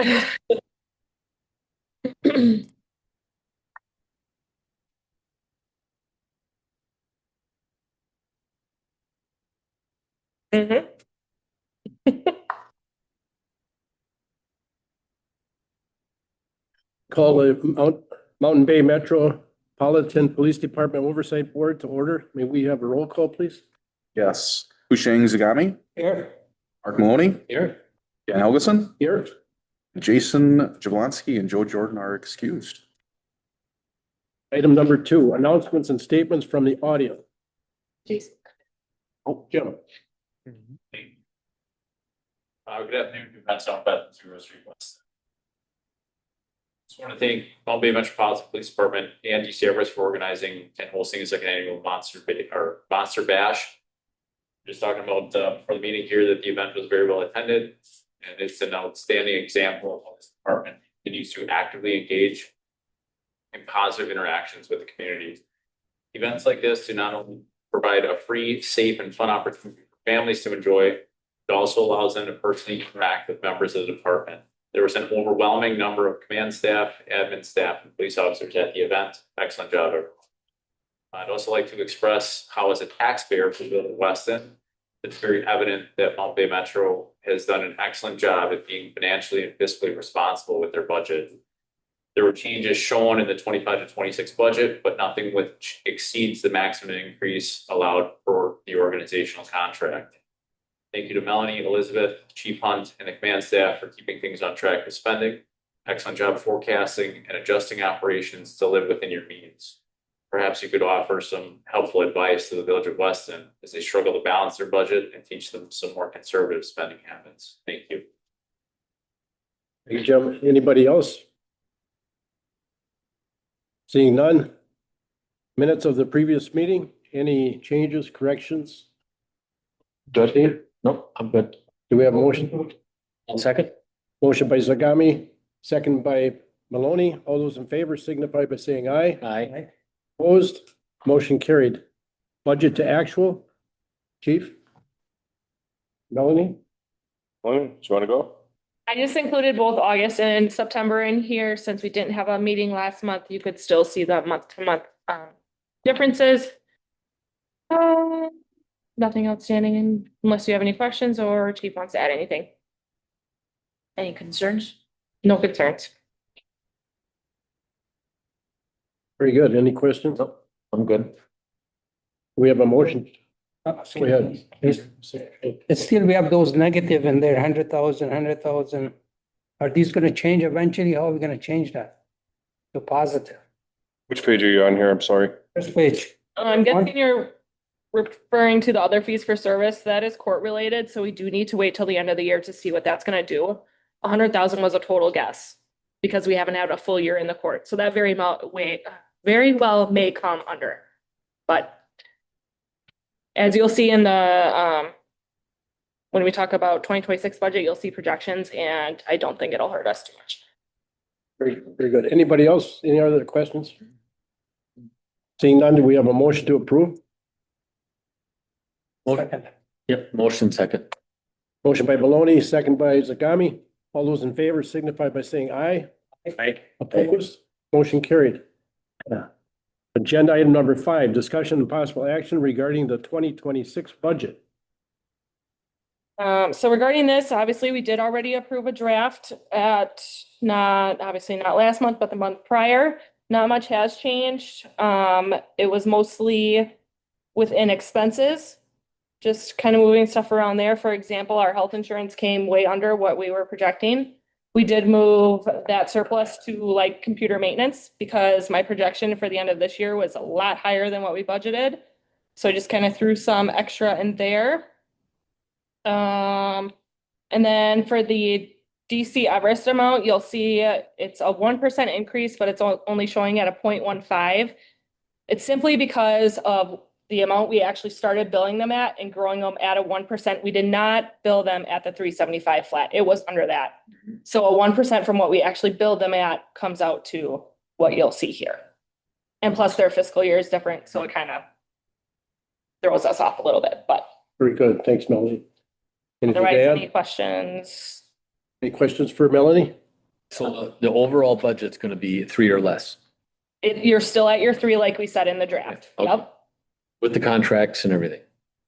Mhm. Call the Mountain Bay Metropolitan Police Department Oversight Board to order. May we have a roll call, please? Yes. Husheng Zagami, Here. Mark Maloney, Here. Dan Helgeson, Here. Jason Jablonski, and Joe Jordan are excused. Item number 2, announcements and statements from the audience. Jason. Oh, Jim. Good afternoon, Defense South Beth, 0 Street West. Just want to thank Mount Bay Metropolitan Police Department and DC Everest for organizing and hosting the second annual Monster Bash. Just talking about for the meeting here that the event was very well attended, and it's an outstanding example of how this department continues to actively engage in positive interactions with the community. Events like this do not only provide a free, safe, and fun opportunity for families to enjoy, it also allows them to personally interact with members of the department. There was an overwhelming number of command staff, admin staff, and police officers at the event. Excellent job, everyone. I'd also like to express how, as a taxpayer for the village of Weston, it's very evident that Mount Bay Metro has done an excellent job at being financially and fiscally responsible with their budget. There were changes shown in the 25 to 26 budget, but nothing which exceeds the maximum increase allowed for the organizational contract. Thank you to Melanie, Elizabeth, Chief Hunt, and the command staff for keeping things on track with spending. Excellent job forecasting and adjusting operations to live within your means. Perhaps you could offer some helpful advice to the village of Weston as they struggle to balance their budget and teach them some more conservative spending habits. Thank you. Thank you, Jim. Anybody else? Seeing none. Minutes of the previous meeting. Any changes, corrections? Justine? Nope, I'm good. Do we have a motion? One second. Motion by Zagami, second by Maloney. All those in favor signify by saying aye. Aye. Opposed? Motion carried. Budget to actual. Chief? Melanie? Well, do you want to go? I just included both August and September in here since we didn't have a meeting last month. You could still see the month to month differences. Nothing outstanding unless you have any questions or Chief wants to add anything. Any concerns? No concerns. Very good. Any questions? Nope, I'm good. We have a motion. Go ahead. It's still, we have those negative in there, 100,000. Are these gonna change eventually? How are we gonna change that? To positive. Which page are you on here? I'm sorry. First page. I'm guessing you're referring to the other fees for service. That is court related, so we do need to wait till the end of the year to see what that's gonna do. 100,000 was a total guess because we haven't had a full year in the court, so that very well may come under. But as you'll see in the when we talk about 2026 budget, you'll see projections, and I don't think it'll hurt us too much. Very good. Anybody else? Any other questions? Seeing none, do we have a motion to approve? Yep, motion second. Motion by Maloney, second by Zagami. All those in favor signify by saying aye. Aye. Opposed? Motion carried. Agenda item number 5, discussion and possible action regarding the 2026 budget. So regarding this, obviously, we did already approve a draft at obviously not last month, but the month prior. Not much has changed. It was mostly within expenses, just kind of moving stuff around there. For example, our health insurance came way under what we were projecting. We did move that surplus to like computer maintenance because my projection for the end of this year was a lot higher than what we budgeted. So I just kind of threw some extra in there. And then for the DC Everest amount, you'll see it's a 1% increase, but it's only showing at a 0.15. It's simply because of the amount we actually started billing them at and growing them at a 1%. We did not bill them at the 375 flat. It was under that. So a 1% from what we actually billed them at comes out to what you'll see here. And plus their fiscal year is different, so it kind of throws us off a little bit, but Very good. Thanks, Melanie. Anything to otherwise, add? any questions? Any questions for Melanie? So the overall budget's gonna be 3 or less You're still at your 3, like we said in the draft. Okay. Yep, with the contracts and everything,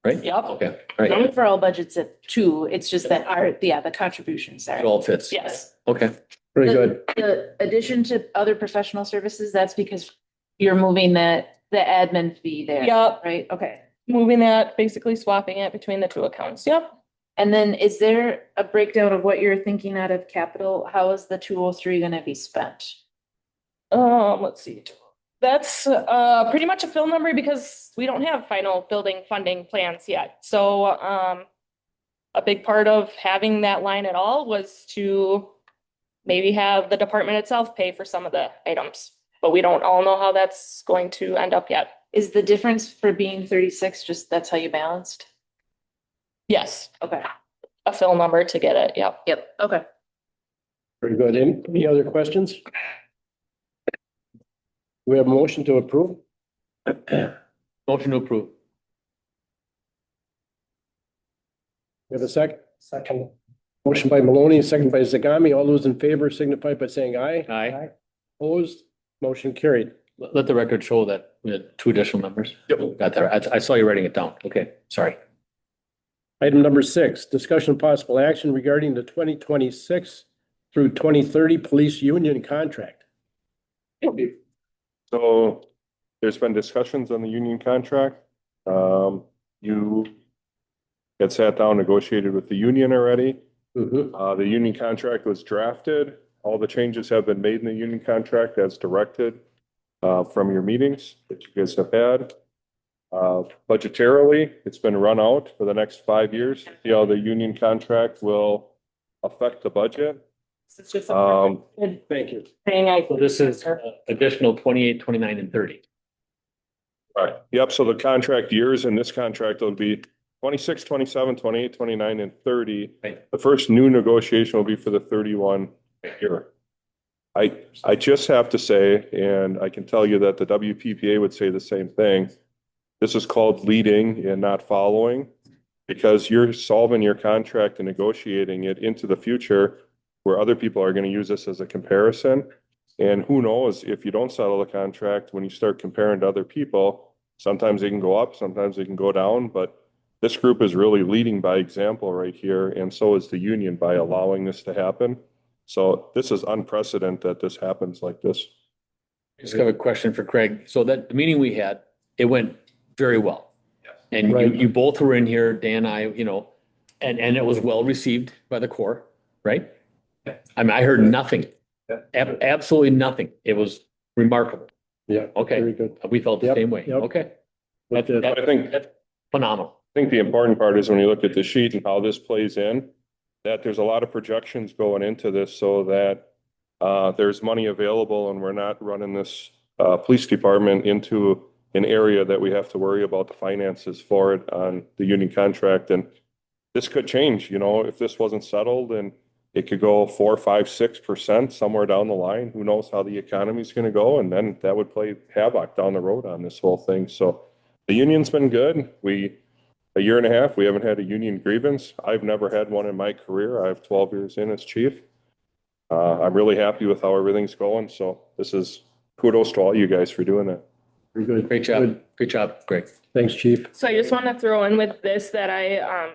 right? yep, Okay, all The right. overall budget's at 2, it's just that the contributions It are. all fits. yes. Okay, Very good. The addition to other professional services, that's because you're moving the admin fee there. Yep, Right, okay. moving that, basically swapping it between the 2 accounts. Yep. And then is there a breakdown of what you're thinking out of capital? How is the 203 gonna be spent? Let's see. That's pretty much a fill number because we don't have final building funding plans yet. So a big part of having that line at all was to maybe have the department itself pay for some of the items. But we don't all know how that's going to end up yet. Is the difference for being 36, just that's how you balanced? Yes, Okay. a fill number to get it. Yep. Yep, okay. Very good. Any other questions? We have a motion to approve? motion to approve. We have a second? Second. Motion by Maloney, second by Zagami. All those in favor signify by saying aye. Aye. Opposed? Motion carried. Let the record show that we had 2 additional members. Yep. Got that. I saw you writing it down. Okay, sorry. Item number 6, discussion of possible action regarding the 2026 through 2030 police union contract. So there's been discussions on the union contract. You had sat down, negotiated with the union already. The union contract was drafted. All the changes have been made in the union contract as directed from your meetings that you guys have had. Budgetarily, it's been run out for the next 5 years. See how the union contract will affect the budget. It's just Thank you. So this is additional 28, 29, and 30. Right. Yep, so the contract years in this contract will be 26, 27, 28, 29, and 30. Right. The first new negotiation will be for the 31 year. I just have to say, and I can tell you that the WPPA would say the same thing. This is called leading and not following, because you're solving your contract and negotiating it into the future where other people are going to use this as a comparison. And who knows, if you don't settle the contract, when you start comparing to other people, sometimes they can go up, sometimes they can go down, but this group is really leading by example right here. And so is the union by allowing this to happen. So this is unprecedented that this happens like this. Just have a question for Craig. So that the meeting we had, it went very well. Yes. And Right. you both were in here, Dan, I, and it was well received by the Corps, right? I mean, I heard nothing, absolutely nothing. It was remarkable. Yeah. Okay. Very good. We felt the Yep, same way. yep. Okay. But, I think- That's phenomenal. I think the important part is when you look at the sheet and how this plays in, that there's a lot of projections going into this so that there's money available and we're not running this police department into an area that we have to worry about the finances for it on the union contract. And this could change, if this wasn't settled, and it could go 4, 5, 6% somewhere down the line. Who knows how the economy is going to go? And then that would play havoc down the road on this whole thing. So the union's been good. A year and a half, we haven't had a union grievance. I've never had one in my career. I have 12 years in as chief. I'm really happy with how everything's going. So this is kudos to all you guys for doing that. Very good. Great job. Good. Great job, Greg. Thanks, chief. So I just want to throw in with this that I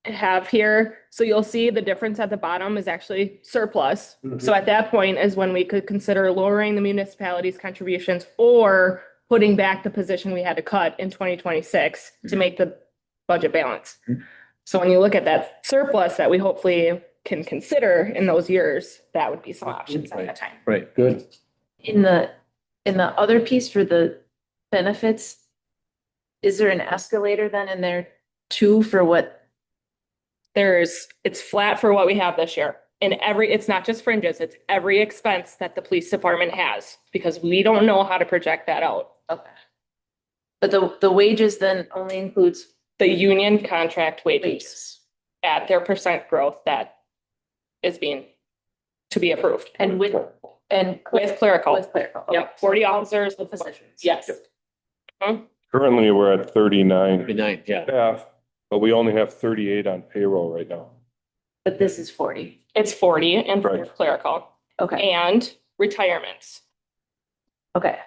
have here. So you'll see the difference at the bottom is actually surplus. So at that point is when we could consider lowering the municipality's contributions or putting back the position we had to cut in 2026 to make the budget balance. So when you look at that surplus that we hopefully can consider in those years, that would be some options at that time. Right. Good. In the other piece for the benefits, is there an escalator then in there too for what? It's flat for what we have this year. And it's not just fringes, it's every expense that the police department has, because we don't know how to project that out. Okay. But the wages then only includes The union contract wages wages. at their percent growth that is to be approved And with clerical. With clerical. Okay. Yep, 40 officers. The positions. Yes. Currently, we're at 39 39, yeah. staff, but we only have 38 on payroll right now. But this is 40. It's 40 and for Right. clerical. Okay, and retirements. okay.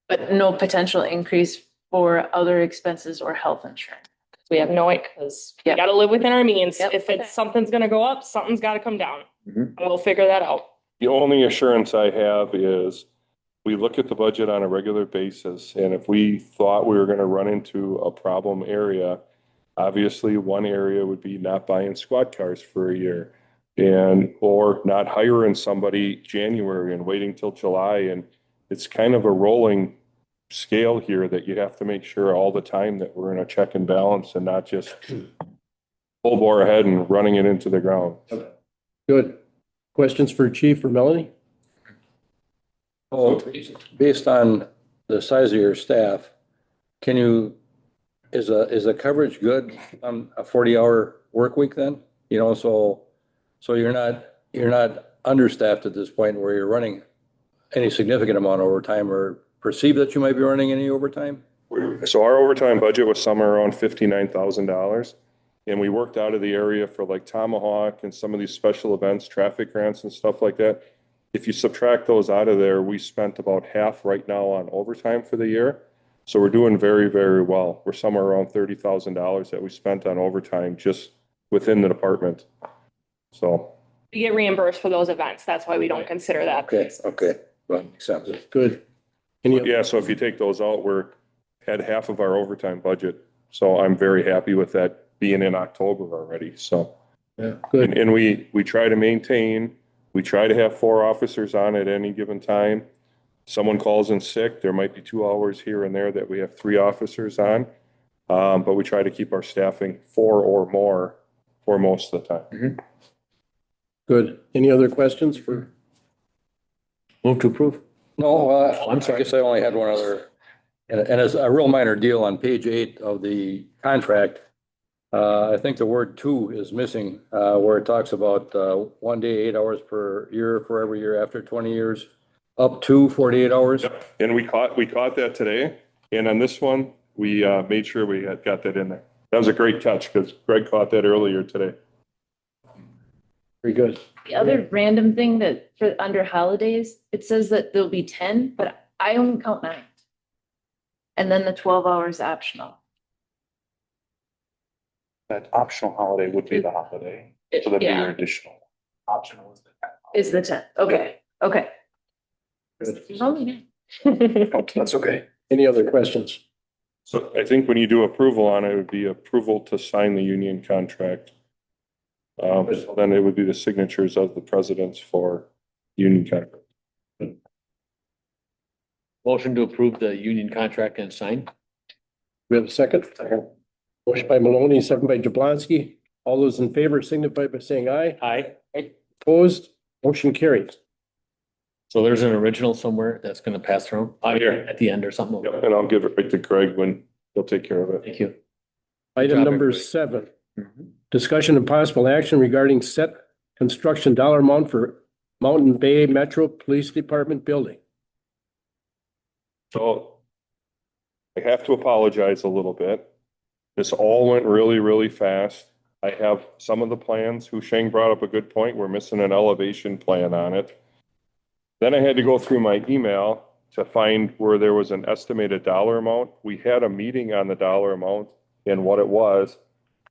But no potential increase for other expenses or health insurance. We have no, because we Yep. gotta live within our means. Yep. If Okay. it's, something's gonna go up, something's gotta come down. Mhm. And we'll figure that out. The only assurance I have is we look at the budget on a regular basis, and if we thought we were gonna run into a problem area, obviously one area would be not buying squad cars for a year or not hiring somebody January and waiting till July. And it's kind of a rolling scale here that you have to make sure all the time that we're in a check and balance and not just full bore ahead and running it into the ground. Good. Questions for Chief or Melanie? Well, based on the size of your staff, is the coverage good on a 40-hour work week then? You know, so you're not understaffed at this point where you're running any significant amount of overtime or perceive that you might be running any overtime? So our overtime budget was somewhere around $59,000. And we worked out of the area for like Tomahawk and some of these special events, traffic grants and stuff like that. If you subtract those out of there, we spent about half right now on overtime for the year. So we're doing very, very well. We're somewhere around $30,000 that we spent on overtime just within the department. So. We get reimbursed for those events. That's why we don't consider that. Okay, well, makes sense. Good. Yeah, so if you take those out, we're at half of our overtime budget. So I'm very happy with that being in October already. So, Yeah, good. and we try to maintain, we try to have 4 officers on at any given time. Someone calls in sick, there might be 2 hours here and there that we have 3 officers on. But we try to keep our staffing 4 or more for most of the time. Good. Any other questions for? Move to approve. No, I'm sorry. I guess I only had one other, and it's a real minor deal on page 8 of the contract. I think the word "to" is missing, where it talks about 1 day, 8 hours per year for every year after 20 years, up to 48 hours. Yep. And we caught that today. And on this one, we made sure we had got that in there. That was a great catch because Greg caught that earlier today. Very good. The other random thing that for under holidays, it says that there'll be 10, but I only count 9. And then the 12 hours optional. That optional holiday would be the holiday. So that'd be your Yeah, additional. Optional is the 10th. is the 10th. Okay, okay. Good. There's only 9. Oh, that's okay. Any other questions? So I think when you do approval on it, it would be approval to sign the union contract. So then it would be the signatures of the presidents for union contract. Motion to approve the union contract and sign. We have a second? Motion by Maloney, second by Jablonski. All those in favor signify by saying aye. Aye. Opposed? Motion carries. So there's an original somewhere that's gonna pass around Here. at the end or something. Yep, and I'll give it right to Greg when he'll take care of it. Thank you. Item job, number everybody. 7, discussion and possible action regarding set construction dollar amount for Mountain Bay Metro Police Department building. So I have to apologize a little bit. This all went really, really fast. I have some of the plans. Husheng brought up a good point. We're missing an elevation plan on it. Then I had to go through my email to find where there was an estimated dollar amount. We had a meeting on the dollar amount and what it was,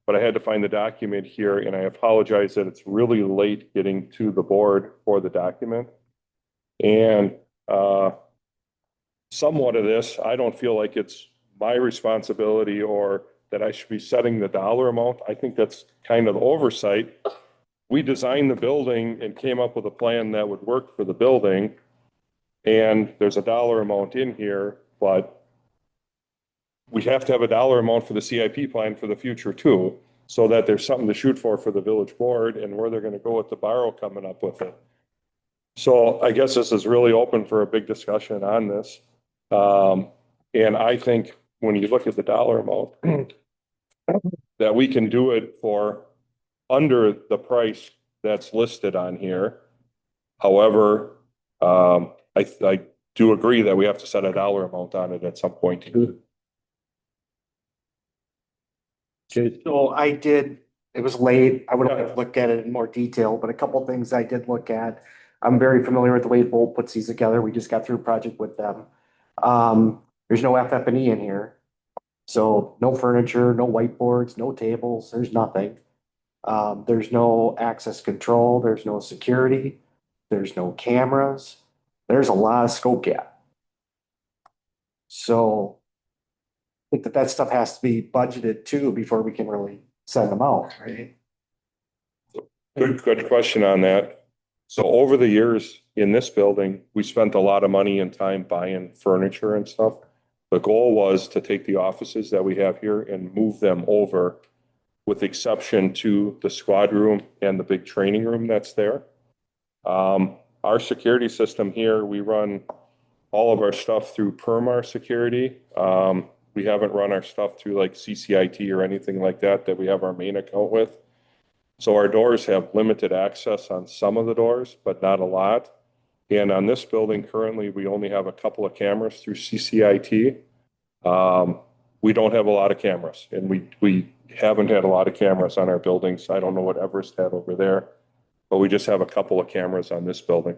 but I had to find the document here, and I apologize that it's really late getting to the board for the document. And somewhat of this, I don't feel like it's my responsibility or that I should be setting the dollar amount. I think that's kind of oversight. We designed the building and came up with a plan that would work for the building. And there's a dollar amount in here, but we have to have a dollar amount for the CIP plan for the future too, so that there's something to shoot for the village board and where they're going to go with the borrow coming up with it. So I guess this is really open for a big discussion on this. And I think when you look at the dollar amount, that we can do it for under the price that's listed on here. However, I do agree that we have to set a dollar amount on it at some point. So I did, it was late. I would have looked at it in more detail, but a couple of things I did look at. I'm very familiar with the way Bolt puts these together. We just got through a project with them. There's no FF&E in here. So no furniture, no whiteboards, no tables, there's nothing. There's no access control, there's no security, there's no cameras. There's a lot of scope gap. So I think that stuff has to be budgeted too before we can really send them out, right? Good question on that. So over the years in this building, we spent a lot of money and time buying furniture and stuff. The goal was to take the offices that we have here and move them over, with exception to the squad room and the big training room that's there. Our security system here, we run all of our stuff through Permar Security. We haven't run our stuff through like CCIT or anything like that we have our main account with. So our doors have limited access on some of the doors, but not a lot. And on this building currently, we only have a couple of cameras through CCIT. We don't have a lot of cameras, and we haven't had a lot of cameras on our buildings. I don't know what Everest had over there, but we just have a couple of cameras on this building.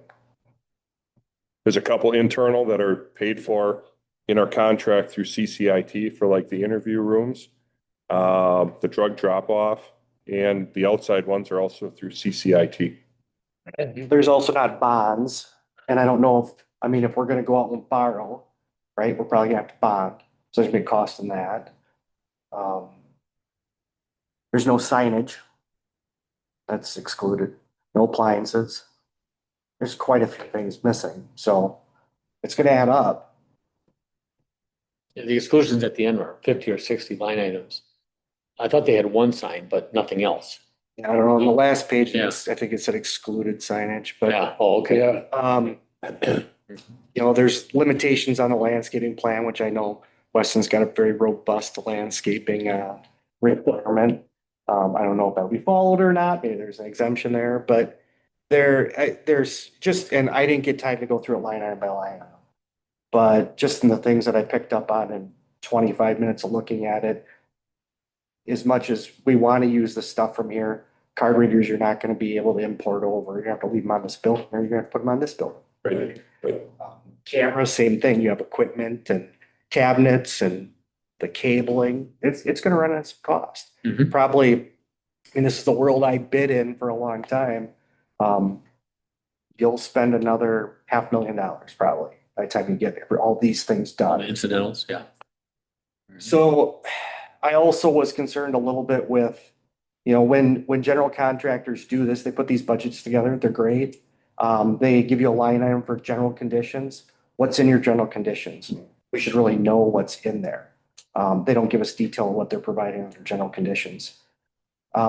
There's a couple internal that are paid for in our contract through CCIT for like the interview rooms, the drug drop off, and the outside ones are also through CCIT. There's also not bonds, and I don't know if we're gonna go out and borrow, right, we're probably gonna have to bond, so there's gonna be a cost in that. There's no signage. That's excluded, no appliances. There's quite a few things missing, so it's gonna add up. The exclusions at the end are 50 or 60 line items. I thought they had one sign, but nothing else. I don't know, on the last page, Yeah. I think it said excluded signage, but. Yeah, oh, okay. There's limitations on the landscaping plan, which I know Weston's got a very robust landscaping requirement. I don't know if that'll be followed or not. Maybe there's an exemption there, but there's just, and I didn't get time to go through it line item by line item. But just in the things that I picked up on in 25 minutes of looking at it, as much as we want to use the stuff from here, card readers, you're not going to be able to import over. You're going to have to leave them on this building, or you're going to have to put them on this building. Right. Cameras, same thing. You have equipment and cabinets and the cabling. It's going to run at some cost. Mhm. Probably, this is the world I bid in for a long time. You'll spend another $500,000 probably by the time you get all these things done. Incidentals, yeah. So I also was concerned a little bit with, when general contractors do this, they put these budgets together, they're great. They give you a line item for general conditions. What's in your general conditions? We should really know what's in there. They don't give us detail on what they're providing under general conditions.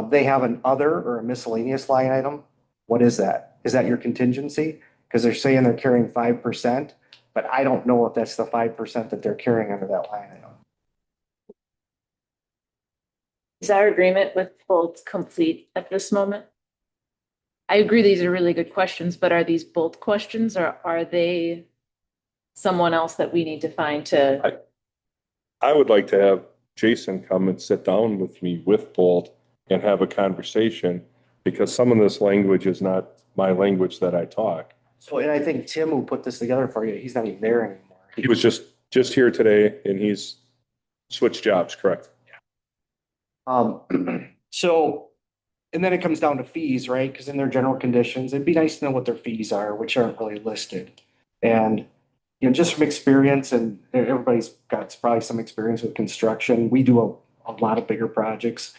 They have an other or a miscellaneous line item. What is that? Is that your contingency? Because they're saying they're carrying 5%, but I don't know if that's the 5% that they're carrying under that line item. Is our agreement with Bolt complete at this moment? I agree, these are really good questions, but are these Bolt questions or are they someone else that we need to find to? I would like to have Jason come and sit down with me with Bolt and have a conversation, because some of this language is not my language that I talk. So, and I think Tim, who put this together for you, he's not even there anymore. He was just here today and he's switched jobs, correct? So, and then it comes down to fees, right? Because in their general conditions, it'd be nice to know what their fees are, which aren't really listed. And, just from experience, and everybody's got probably some experience with construction, we do a lot of bigger projects.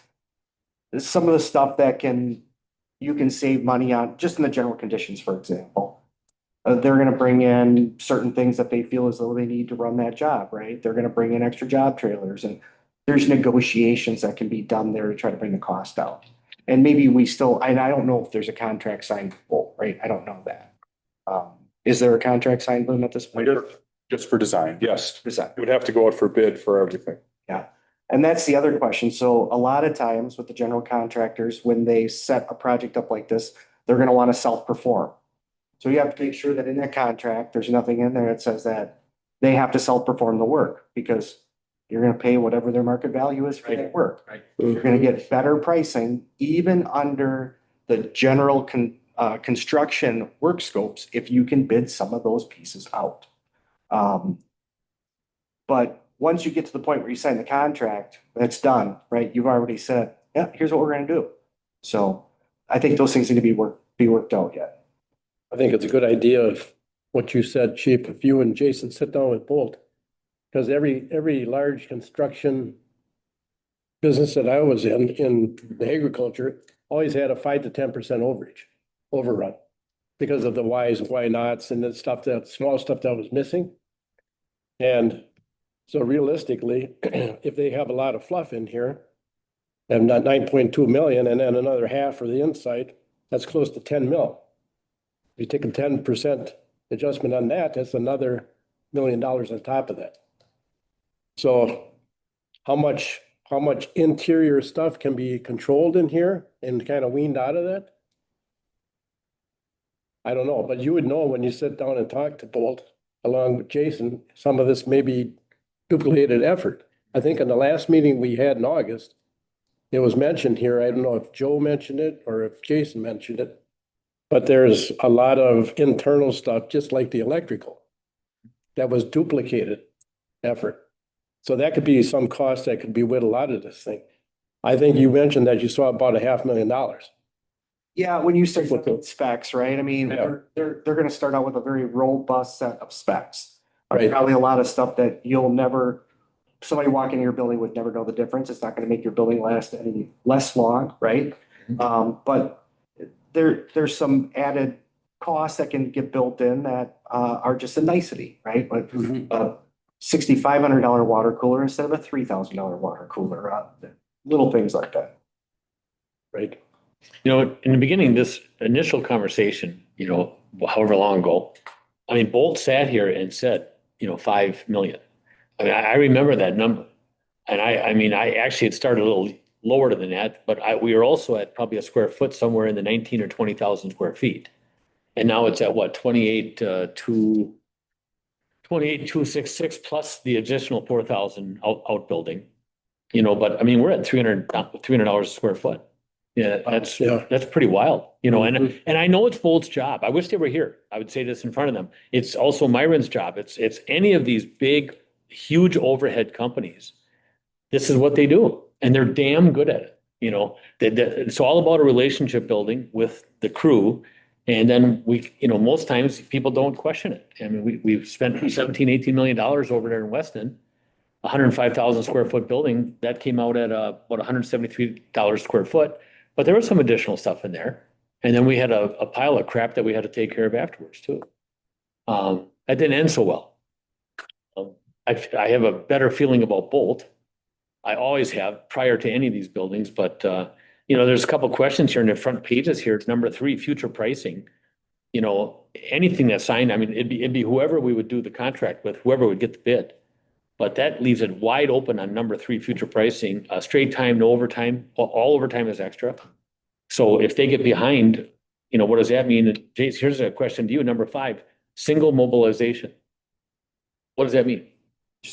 Some of the stuff that you can save money on, just in the general conditions, for example. They're gonna bring in certain things that they feel as though they need to run that job, right? They're gonna bring in extra job trailers, and there's negotiations that can be done there to try to bring the cost down. And maybe and I don't know if there's a contract signed, right? I don't know that. Is there a contract signed with them at this point? Just for design. Yes, Design. it would have to go out for bid for everything. Yeah. And that's the other question. So a lot of times with the general contractors, when they set a project up like this, they're going to want to self-perform. So you have to make sure that in that contract, there's nothing in there that says that they have to self-perform the work, because you're going to pay whatever their market value is for that work. Right. You're going to get better pricing even under the general construction work scopes if you can bid some of those pieces out. But once you get to the point where you sign the contract, that's done, right? You've already said, yeah, here's what we're gonna do. So I think those things need to be worked out yet. I think it's a good idea of what you said, Chief, if you and Jason sit down with Bolt. Because every large construction business that I was in the agriculture, always had a 5 to 10% overrun. Because of the whys and why nots and the stuff small stuff that was missing. And so realistically, if they have a lot of fluff in here, and not 9.2 million and then another half for the inside, that's close to 10 mil. If you take a 10% adjustment on that, that's another $1 million on top of that. So how much interior stuff can be controlled in here and kind of weaned out of that? I don't know, but you would know when you sit down and talk to Bolt along with Jason, some of this may be duplicated effort. I think in the last meeting we had in August, it was mentioned here. I don't know if Joe mentioned it or if Jason mentioned it, but there's a lot of internal stuff, just like the electrical, that was duplicated effort. So that could be some cost that could be whittled out of this thing. I think you mentioned that you saw about $500,000. Yeah, when you start looking at specs, right? I mean, Yeah. they're gonna start out with a very robust set of specs. Right. Probably a lot of stuff that somebody walking in your building would never know the difference. It's not gonna make your building last any less long, right? But there's some added costs that can get built in that are just a nicety, right? But $6,500 water cooler instead of a $3,000 water cooler, little things like that. Right. You know, in the beginning, this initial conversation, however long ago, I mean, Bolt sat here and said, 5 million. I mean, I remember that number. And I mean, I actually had started a little lower than that, but we were also at probably a square foot somewhere in the 19 or 20,000 square feet. And now it's at what, 28,266 plus the additional 4,000 outbuilding. But I mean, we're at $300 a square foot. Yeah, that's pretty wild, and I know it's Bolt's job. I wish they were here. I would say this in front of them. It's also Myron's job. It's any of these big, huge overhead companies. This is what they do, and they're damn good at it. It's all about a relationship building with the crew. And then most times people don't question it. I mean, we've spent $17-18 million over there in Weston, 105,000 square foot building that came out at about $173 square foot. But there was some additional stuff in there. And then we had a pile of crap that we had to take care of afterwards too. That didn't end so well. I have a better feeling about Bolt. I always have prior to any of these buildings, but there's a couple of questions here in the front pages here. It's number 3, future pricing. Anything that's signed, I mean, it'd be whoever we would do the contract with, whoever would get the bid. But that leaves it wide open on number 3, future pricing, straight time, no overtime, all overtime is extra. So if they get behind, what does that mean? Jace, here's a question to you. Number 5, single mobilization. What does that mean?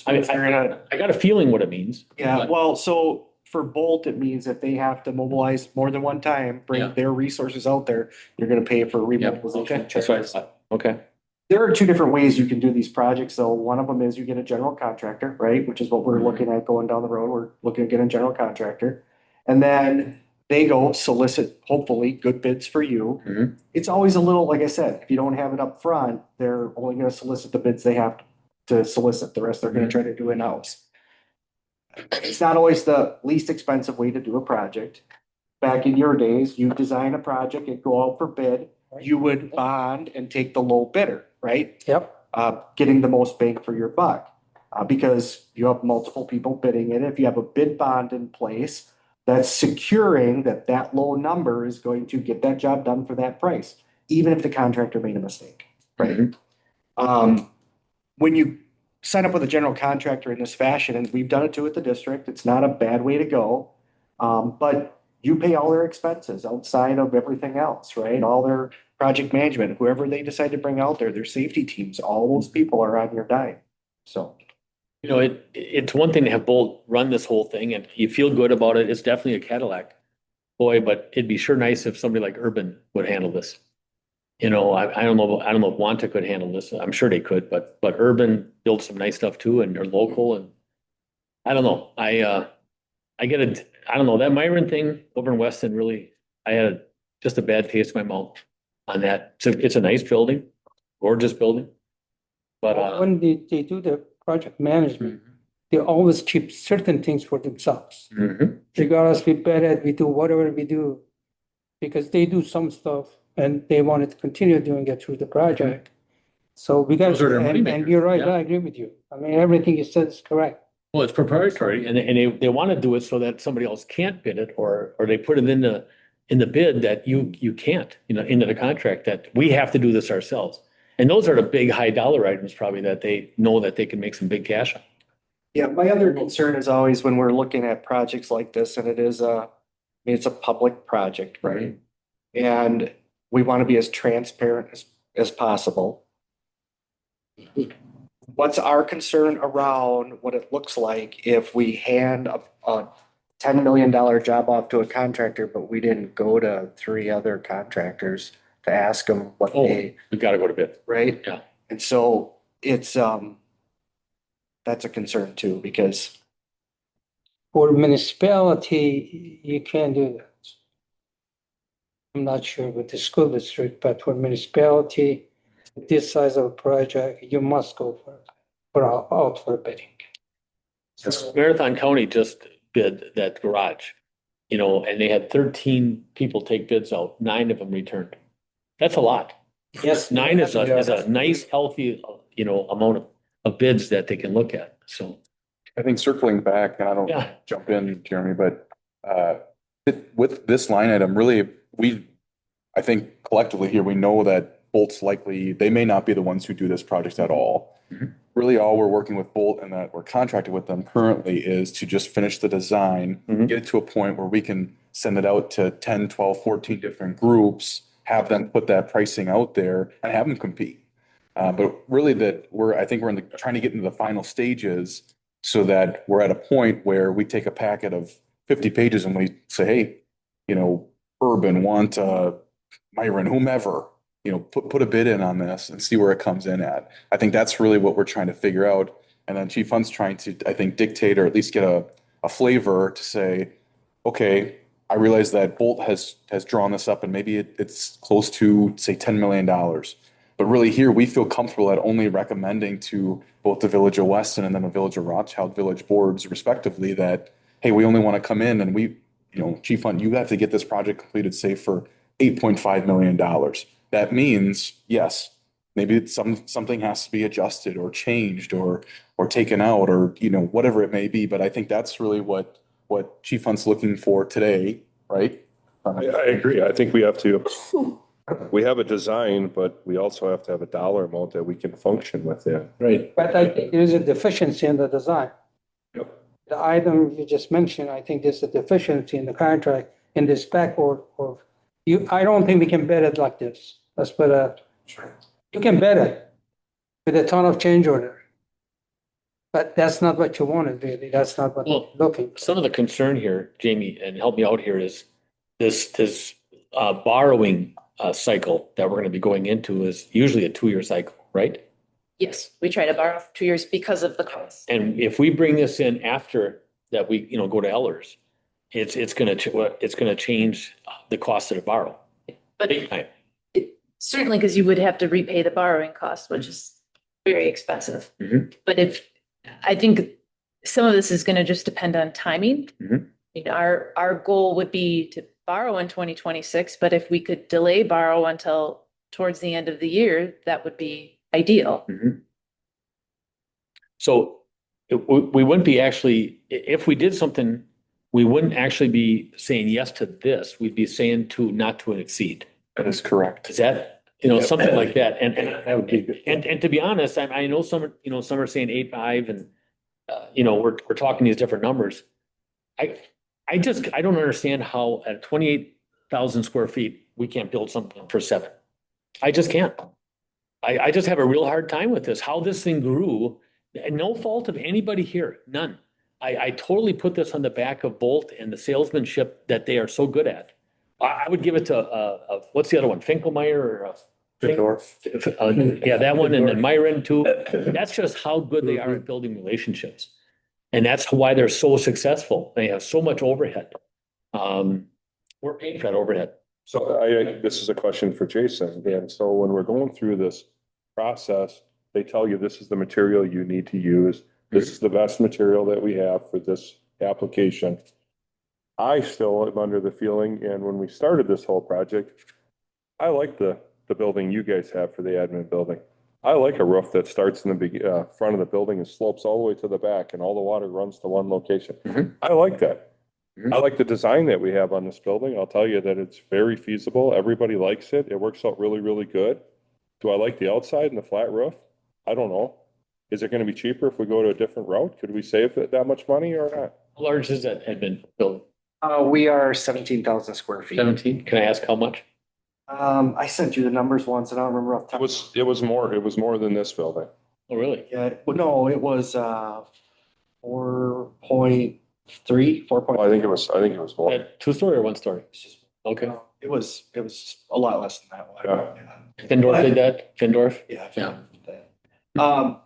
I mean, I got a feeling what it means. Yeah, well, so for Bolt, it means that they have to mobilize more than one time, bring their resources out there. You're gonna pay for remobilization. Okay, that's what I thought. Okay. There are 2 different ways you can do these projects. So one of them is you get a general contractor, right? Which is what we're looking at going down the road. We're looking to get a general contractor. And then they go solicit, hopefully, good bids for you. Mhm. It's always a little, like I said, if you don't have it up front, they're only gonna solicit the bids they have to solicit. The rest they're gonna try to do in-house. It's not always the least expensive way to do a project. Back in your days, you design a project and go out for bid. You would bond and take the low bidder, right? Yep. Getting the most bang for your buck. Because you have multiple people bidding it. If you have a bid bond in place, that's securing that low number is going to get that job done for that price, even if the contractor made a mistake, right? When you sign up with a general contractor in this fashion, and we've done it too at the district, it's not a bad way to go. But you pay all their expenses outside of everything else, right? All their project management, whoever they decide to bring out there, their safety teams, all those people are on your dime. So. It's one thing to have Bolt run this whole thing and you feel good about it. It's definitely a Cadillac. Boy, but it'd be sure nice if somebody like Urban would handle this. I don't know if Wanta could handle this. I'm sure they could, but Urban builds some nice stuff too, and they're local, and I don't know. I get it. I don't know, that Myron thing over in Weston really, I had just a bad taste in my mouth on that. It's a nice building, gorgeous building. But When they do the project management, they always keep certain things for themselves. mhm. Regardless, we bet it, we do whatever we do, because they do some stuff and they wanted to continue doing it through the project. So we got, Those are their and moneymakers, you're right, yeah. I agree with you. I mean, everything you said is correct. Well, it's proprietary and they want to do it so that somebody else can't bid it or they put it in the bid that you can't, into the contract that we have to do this ourselves. And those are the big high dollar items probably that they know that they can make some big cash on. Yeah, my other concern is always when we're looking at projects like this, and it's a public project, right? And we want to be as transparent as possible. What's our concern around what it looks like if we hand a $10 million job off to a contractor, but we didn't go to 3 other contractors to ask them what Oh, they, we gotta go to bid. right? Yeah. And so it's, that's a concern too, because For municipality, you can't do that. I'm not sure with the school district, but for municipality, this size of a project, you must go out for bidding. Marathon County just bid that garage, and they had 13 people take bids out, 9 of them returned. That's a lot. Yes. 9 is a nice, healthy, amount of bids that they can look at. So, I think circling back, and I don't yeah. jump in, Jeremy, but with this line item, really, I think collectively here, we know that Bolt's likely, they may not be the ones who do this project at all. Mhm. Really, all we're working with Bolt and that we're contracted with them currently is to just finish the design, Mhm. get it to a point where we can send it out to 10, 12, 14 different groups, have them put that pricing out there and have them compete. But really I think we're trying to get into the final stages so that we're at a point where we take a packet of 50 pages and we say, hey, Urban, want, Myron, whomever, put a bid in on this and see where it comes in at. I think that's really what we're trying to figure out. And then Chief Hunt's trying to, I think, dictate or at least get a flavor to say, okay, I realize that Bolt has drawn this up and maybe it's close to, say, $10 million. But really here, we feel comfortable at only recommending to both the Village of Weston and then the Village of Rothschild Village boards respectively that, hey, we only want to come in and Chief Hunt, you have to get this project completed, say, for $8.5 million. That means, yes, maybe something has to be adjusted or changed or taken out or, whatever it may be. But I think that's really what Chief Hunt's looking for today, right? I agree. I think we have a design, but we also have to have a dollar amount that we can function within. Right. But I think there is a deficiency in the design. Yep. The item you just mentioned, I think there's a deficiency in the contract, in the spec I don't think we can bet it like this. Let's put you can bet it with a ton of change order. But that's not what you wanted, really. That's not what you're looking for. Some of the concern here, Jamie, and help me out here, is this borrowing cycle that we're going to be going into is usually a 2-year cycle, right? Yes, we try to borrow for 2 years because of the cost. And if we bring this in after that, we go to Ellers, it's going to change the cost of the borrow. But Big time. certainly because you would have to repay the borrowing cost, which is very expensive. Mhm. But I think some of this is going to just depend on timing. Mhm. Our goal would be to borrow in 2026, but if we could delay borrow until towards the end of the year, that would be ideal. Mhm. So we wouldn't be actually, if we did something, we wouldn't actually be saying yes to this. We'd be saying not to exceed. That is correct. Is that, something like that? And That would be good. and to be honest, I know some are saying 8.5 and, we're talking these different numbers. I don't understand how at 28,000 square feet, we can't build something for 7. I just can't. I just have a real hard time with this, how this thing grew, and no fault of anybody here, none. I totally put this on the back of Bolt and the salesmanship that they are so good at. I would give it to, what's the other one, Finkelmeyer or Yeah, that one and then Myron too. That's just how good they are at building relationships. And that's why they're so successful. They have so much overhead. We're paying for that overhead. So this is a question for Jason. And so when we're going through this process, they tell you this is the material you need to use. This is the best material that we have for this application. I still am under the feeling, and when we started this whole project, I like the building you guys have for the admin building. I like a roof that starts in the front of the building and slopes all the way to the back and all the water runs to one location. I like that. I like the design that we have on this building. I'll tell you that it's very feasible. Everybody likes it. It works out really, really good. Do I like the outside and the flat roof? I don't know. Is it going to be cheaper if we go to a different route? Could we save that much money or not? How large is that admin building? We are 17,000 square feet. 17? Can I ask how much? I sent you the numbers once and I don't remember off the top. It was more than this building. Oh, really? Yeah, well, no, it was 4.3, 4. Well, I think it was more. That two-story or one-story? It's just, Okay. it was a lot less than that one. Yeah. Findorf did that? Findorf? Yeah. Yeah.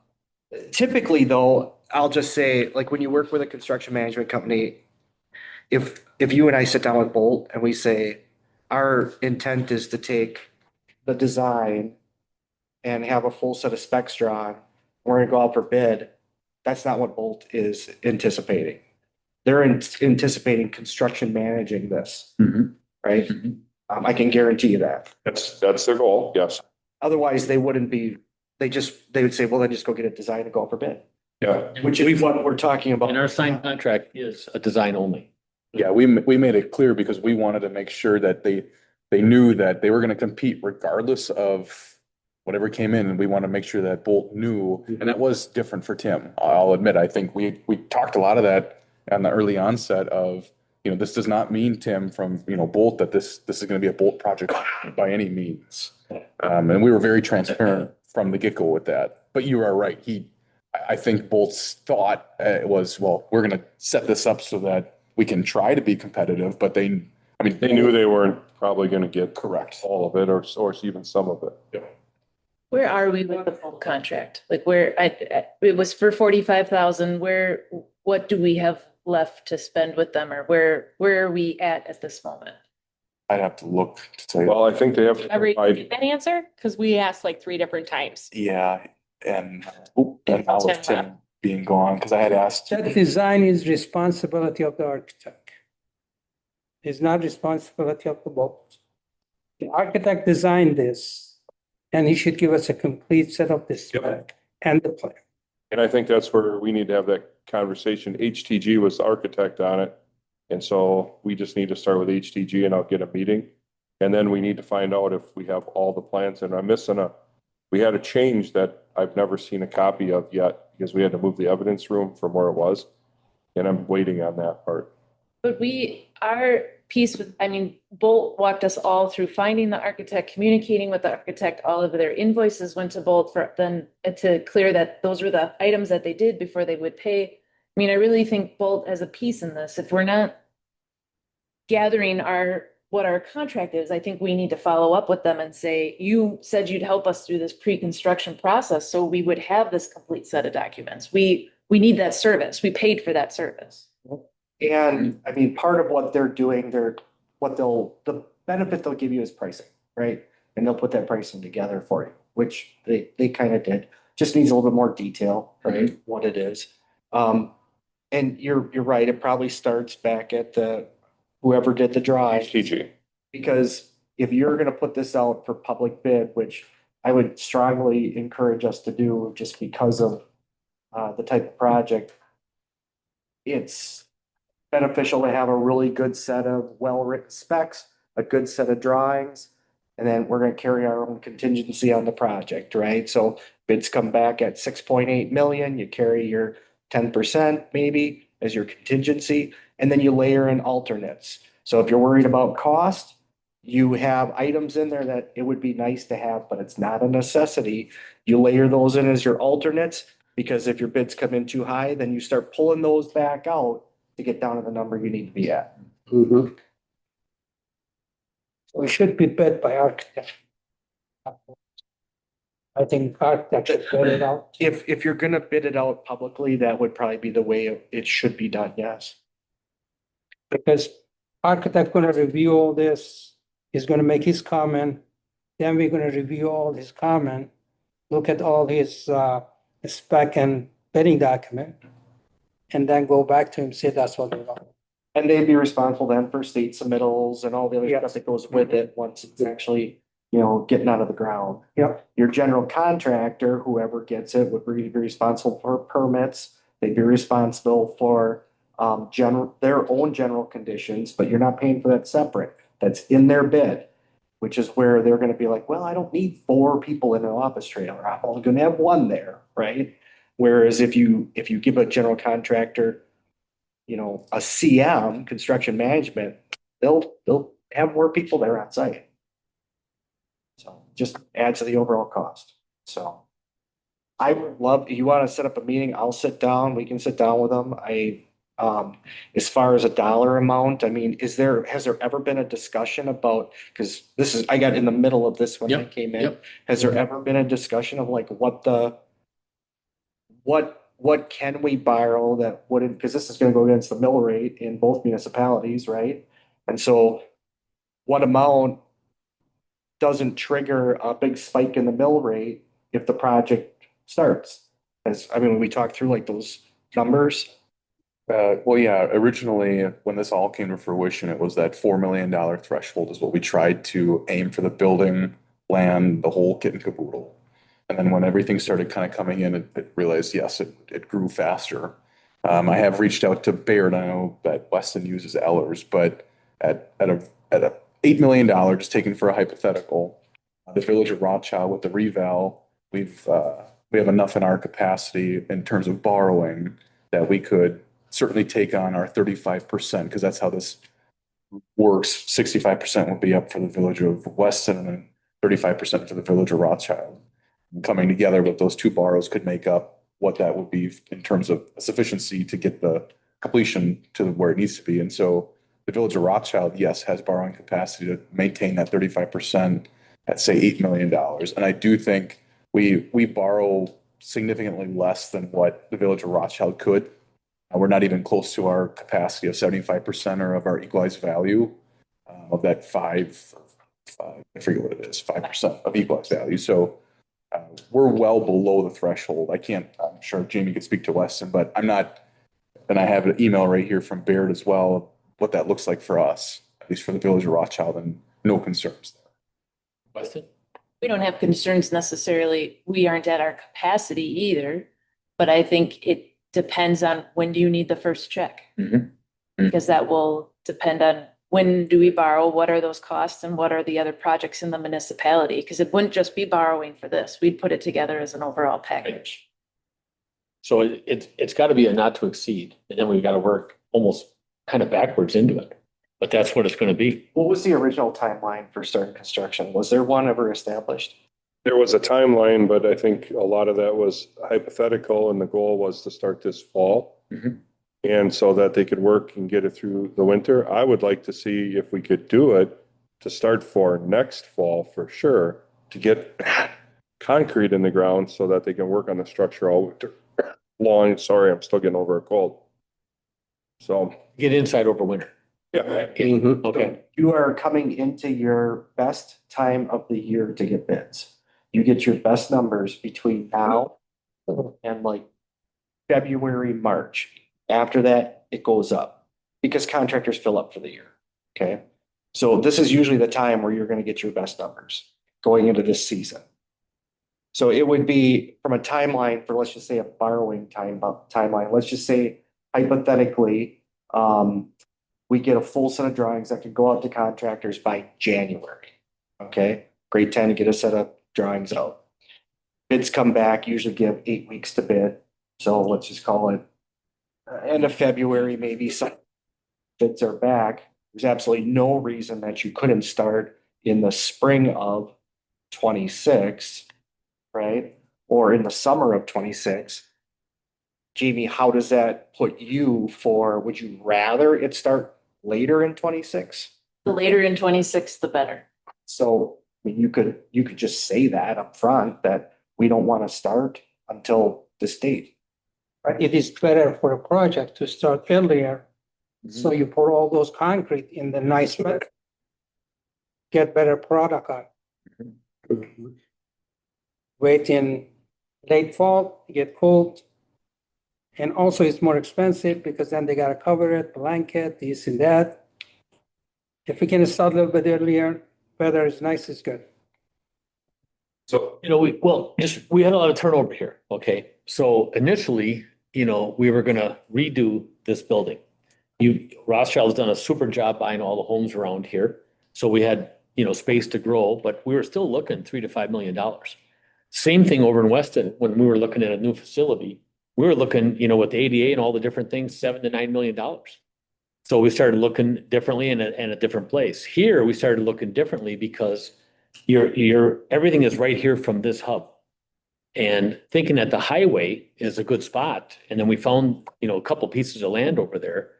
Typically though, I'll just say, like when you work with a construction management company, if you and I sit down with Bolt and we say, our intent is to take the design and have a full set of specs drawn, we're gonna go out for bid. That's not what Bolt is anticipating. They're anticipating construction managing this, right? I can guarantee you that. That's their goal, yes. Otherwise, they wouldn't be, they would say, well, then just go get it designed and go out for bid, Yeah. which is what we're talking about. And our signed contract is a design only. Yeah, we made it clear because we wanted to make sure that they knew that they were going to compete regardless of whatever came in, and we want to make sure that Bolt knew, and that was different for Tim. I'll admit, I think we talked a lot of that on the early onset of, this does not mean, Tim, from, Bolt, that this is going to be a Bolt project by any means. And we were very transparent from the get-go with that. But you are right. I think Bolt's thought was, well, we're going to set this up so that we can try to be competitive, but they knew they weren't probably going to get correct all of it or even some of it. Yeah. Where are we with the full contract? Like it was for 45,000. What do we have left to spend with them, or where are we at this moment? I'd have to look to tell you. Well, I think they have to Every, provide, that answer? Because we asked like 3 different times. Yeah, and now with Tim being gone, because I had asked. That design is responsibility of the architect. It's not responsibility of the board. The architect designed this, and he should give us a complete set of this spec and the plan. and I think that's where we need to have that conversation. HTG was the architect on it. And so we just need to start with HTG and I'll get a meeting. And then we need to find out if we have all the plans, and I'm missing we had a change that I've never seen a copy of yet because we had to move the evidence room from where it was. And I'm waiting on that part. But our piece with, Bolt walked us all through finding the architect, communicating with the architect, all of their invoices went to Bolt for them to clear that those were the items that they did before they would pay. I really think Bolt has a piece in this. If we're not gathering what our contract is, I think we need to follow up with them and say, you said you'd help us through this pre-construction process, so we would have this complete set of documents. We need that service. We paid for that service. And part of what they're doing, the benefit they'll give you is pricing, right? And they'll put that pricing together for you, which they kind of did. Just needs a little bit more detail, right? What it is. And you're right. It probably starts back at whoever did the drawing. HTG. Because if you're going to put this out for public bid, which I would strongly encourage us to do just because of the type of project, it's beneficial to have a really good set of well-written specs, a good set of drawings, and then we're going to carry our own contingency on the project, right? So bids come back at 6.8 million, you carry your 10% maybe as your contingency, and then you layer in alternates. So if you're worried about cost, you have items in there that it would be nice to have, but it's not a necessity. You layer those in as your alternates, because if your bids come in too high, then you start pulling those back out to get down to the number you need to be at. We should be bid by architect. I think architects should bid it out. If you're gonna bid it out publicly, that would probably be the way it should be done, yes. Because architect gonna review all this, he's gonna make his comment, then we're gonna review all his comment, look at all his spec and bidding document, and then go back to him, say that's what we want. And they'd be responsible then for state submittals and all the other stuff that goes with it once it's actually, getting out of the ground. Yep. Your general contractor, whoever gets it, would be responsible for permits. They'd be responsible for their own general conditions, but you're not paying for that separate. That's in their bid, which is where they're gonna be like, well, I don't need 4 people in an office trailer. I'm only gonna have 1 there, right? Whereas if you give a general contractor, a CM, construction management, they'll have more people there on site. So just adds to the overall cost. So I would love, you want to set up a meeting, I'll sit down, we can sit down with them. As far as a dollar amount, I mean, has there ever been a discussion about, because I got in the middle of this when I came in. Has there ever been a discussion of like what can we borrow that wouldn't, because this is gonna go against the mill rate in both municipalities, right? And so what amount doesn't trigger a big spike in the mill rate if the project starts? When we talked through like those numbers. Well, yeah, originally, when this all came to fruition, it was that $4 million threshold is what we tried to aim for the building, land, the whole kit and caboodle. And then when everything started kind of coming in, it realized, yes, it grew faster. I have reached out to Baird. I know that Weston uses Ellers, but at a $8 million, just taken for a hypothetical, the Village of Rothschild with the reval, we have enough in our capacity in terms of borrowing that we could certainly take on our 35%, because that's how this works. 65% would be up for the Village of Weston and then 35% for the Village of Rothschild. Coming together with those 2 borrows could make up what that would be in terms of sufficiency to get the completion to where it needs to be. And so the Village of Rothschild, yes, has borrowing capacity to maintain that 35% at say $8 million. And I do think we borrow significantly less than what the Village of Rothschild could. We're not even close to our capacity of 75% or of our equalized value of that I forget what it is, 5% of equalized value. So we're well below the threshold. I'm sure Jamie could speak to Weston, but I'm not, and I have an email right here from Baird as well, what that looks like for us, at least for the Village of Rothschild, and no concerns there. Weston? We don't have concerns necessarily. We aren't at our capacity either, but I think it depends on when do you need the first check? Because that will depend on when do we borrow, what are those costs, and what are the other projects in the municipality? Because it wouldn't just be borrowing for this. We'd put it together as an overall package. So it's got to be a not to exceed, and then we've got to work almost kind of backwards into it. But that's what it's going to be. What was the original timeline for starting construction? Was there one ever established? There was a timeline, but I think a lot of that was hypothetical, and the goal was to start this fall. And so that they could work and get it through the winter. I would like to see if we could do it to start for next fall for sure, to get concrete in the ground so that they can work on the structure all winter long. Sorry, I'm still getting over a cold. So Get inside over winter. yeah. Okay. You are coming into your best time of the year to get bids. You get your best numbers between now and like February, March. After that, it goes up because contractors fill up for the year. Okay. So this is usually the time where you're going to get your best numbers going into this season. So it would be from a timeline for, let's just say, a borrowing timeline. Let's just say hypothetically, we get a full set of drawings that can go out to contractors by January. Okay. Grade 10 to get a set of drawings out. Bids come back, usually give 8 weeks to bid. So let's just call it end of February, maybe some bids are back. There's absolutely no reason that you couldn't start in the spring of 26, right? Or in the summer of 26. Jamie, how does that put you would you rather it start later in 26? The later in 26, the better. So I mean, you could just say that up front that we don't want to start until this date. But it is better for a project to start earlier. So you pour all those concrete in the nice weather. Get better product out. Wait in late fall, get cold. And also it's more expensive because then they gotta cover it, blanket, this and that. If we can start a little bit earlier, weather is nice, is good. So, we had a lot of turnover here, okay? So initially, we were gonna redo this building. Rothschild's done a super job buying all the homes around here. So we had, space to grow, but we were still looking $3 to $5 million. Same thing over in Weston, when we were looking at a new facility, we were looking, with the ADA and all the different things, $7 to $9 million. So we started looking differently in a different place. Here, we started looking differently because everything is right here from this hub. And thinking that the highway is a good spot, and then we found, a couple pieces of land over there.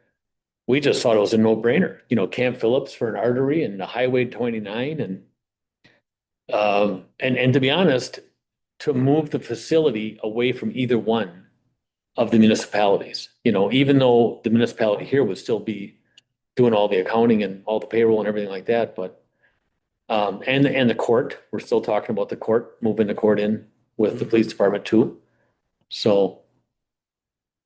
We just thought it was a no-brainer, Camp Phillips for an artery and the Highway 29 and to be honest, to move the facility away from either one of the municipalities, even though the municipality here would still be doing all the accounting and all the payroll and everything like that, but and the court, we're still talking about the court, moving the court in with the police department too. So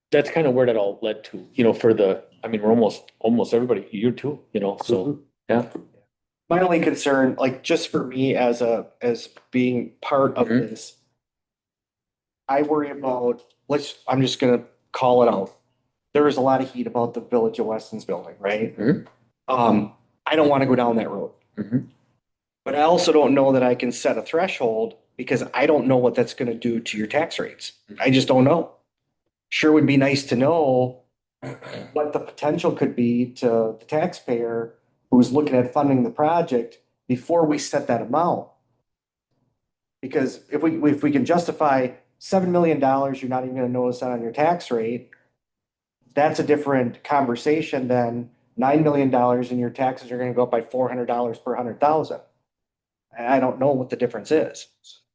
that's kind of where that all led to, we're almost everybody, you too, so, yeah. My only concern, like just for me as being part of this, I worry about, I'm just gonna call it out. There was a lot of heat about the Village of Weston's building, right? I don't want to go down that road. But I also don't know that I can set a threshold because I don't know what that's gonna do to your tax rates. I just don't know. Sure would be nice to know what the potential could be to the taxpayer who's looking at funding the project before we set that amount. Because if we can justify $7 million, you're not even gonna notice that on your tax rate. That's a different conversation than $9 million and your taxes are gonna go up by $400 per 100,000. I don't know what the difference is.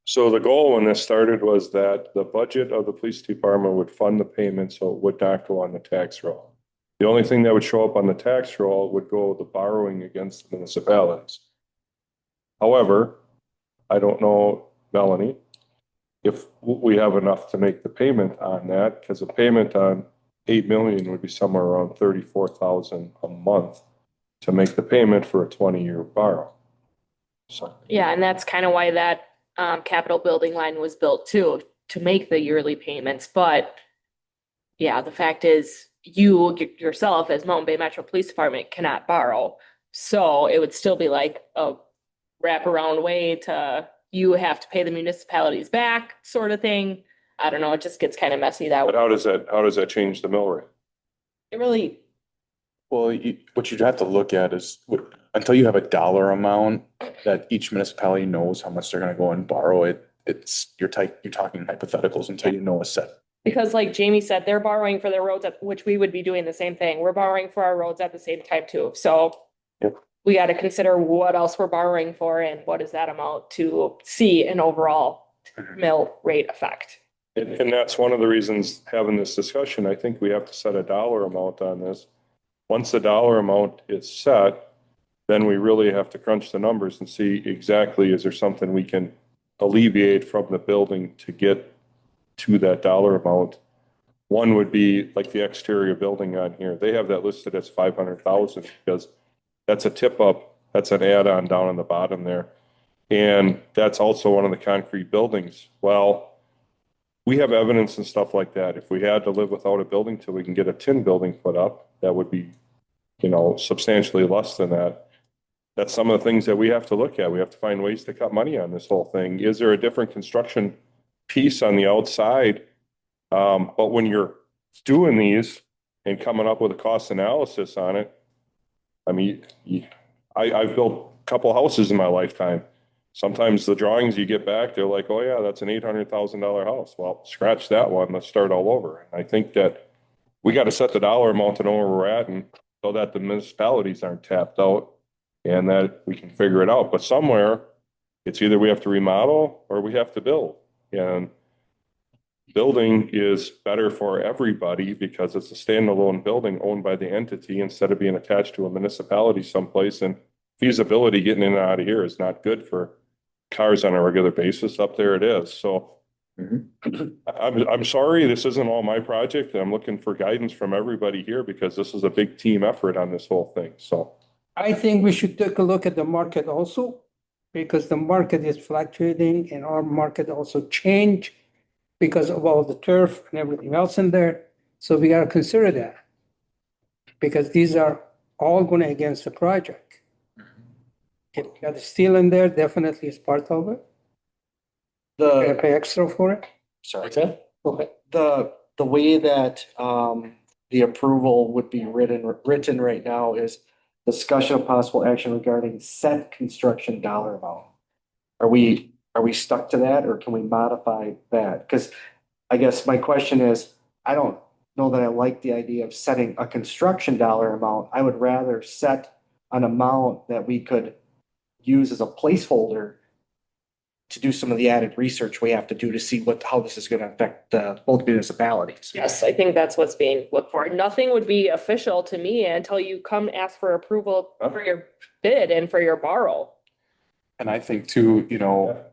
So the goal when this started was that the budget of the police department would fund the payment, so it would not go on the tax roll. The only thing that would show up on the tax roll would go the borrowing against the municipalities. However, I don't know, Melanie, if we have enough to make the payment on that, because a payment on 8 million would be somewhere around 34,000 a month to make the payment for a 20-year borrow. So. Yeah, and that's kind of why that capital building line was built too, to make the yearly payments. But yeah, the fact is you yourself as Mountain Bay Metro Police Department cannot borrow. So it would still be like a wraparound way to, you have to pay the municipalities back sort of thing. I don't know. It just gets kind of messy that way. But how does that change the mill rate? It really, Well, what you'd have to look at is until you have a dollar amount that each municipality knows how much they're going to go and borrow it. You're talking hypotheticals until you know a set. because like Jamie said, they're borrowing for their roads, which we would be doing the same thing. We're borrowing for our roads at the same time too. So Yep. We got to consider what else we're borrowing for and what is that amount to see an overall mill rate effect. And that's one of the reasons having this discussion, I think we have to set a dollar amount on this. Once the dollar amount is set, then we really have to crunch the numbers and see exactly, is there something we can alleviate from the building to get to that dollar amount. One would be like the exterior building on here. They have that listed as 500,000 because that's a tip up. That's an add-on down on the bottom there. And that's also one of the concrete buildings. Well, we have evidence and stuff like that. If we had to live without a building till we can get a tin building put up, that would be, substantially less than that. That's some of the things that we have to look at. We have to find ways to cut money on this whole thing. Is there a different construction piece on the outside? But when you're doing these and coming up with a cost analysis on it, I mean, I've built a couple houses in my lifetime. Sometimes the drawings you get back, they're like, oh yeah, that's an $800,000 house. Well, scratch that one. Let's start all over. And I think that we got to set the dollar amount to know where we're at, and so that the municipalities aren't tapped out and that we can figure it out. But somewhere it's either we have to remodel or we have to build. And building is better for everybody because it's a standalone building owned by the entity instead of being attached to a municipality someplace. And feasibility getting in and out of here is not good for cars on a regular basis. Up there it is. So I'm sorry, this isn't all my project. I'm looking for guidance from everybody here because this is a big team effort on this whole thing. So I think we should take a look at the market also, because the market is fluctuating and our market also change because of all the turf and everything else in there. So we gotta consider that. Because these are all going against the project. If you got the steel in there, definitely is part of it. Gotta The, pay extra for it. sorry, What's that? Okay. the way that, the approval would be written right now is discussion of possible action regarding set construction dollar amount. Are we stuck to that or can we modify that? Because I guess my question is, I don't know that I like the idea of setting a construction dollar amount. I would rather set an amount that we could use as a placeholder to do some of the added research we have to do to see how this is going to affect both municipalities. Yes, I think that's what's being looked for. Nothing would be official to me until you come ask for approval for your bid and for your borrow. And I think too, you know,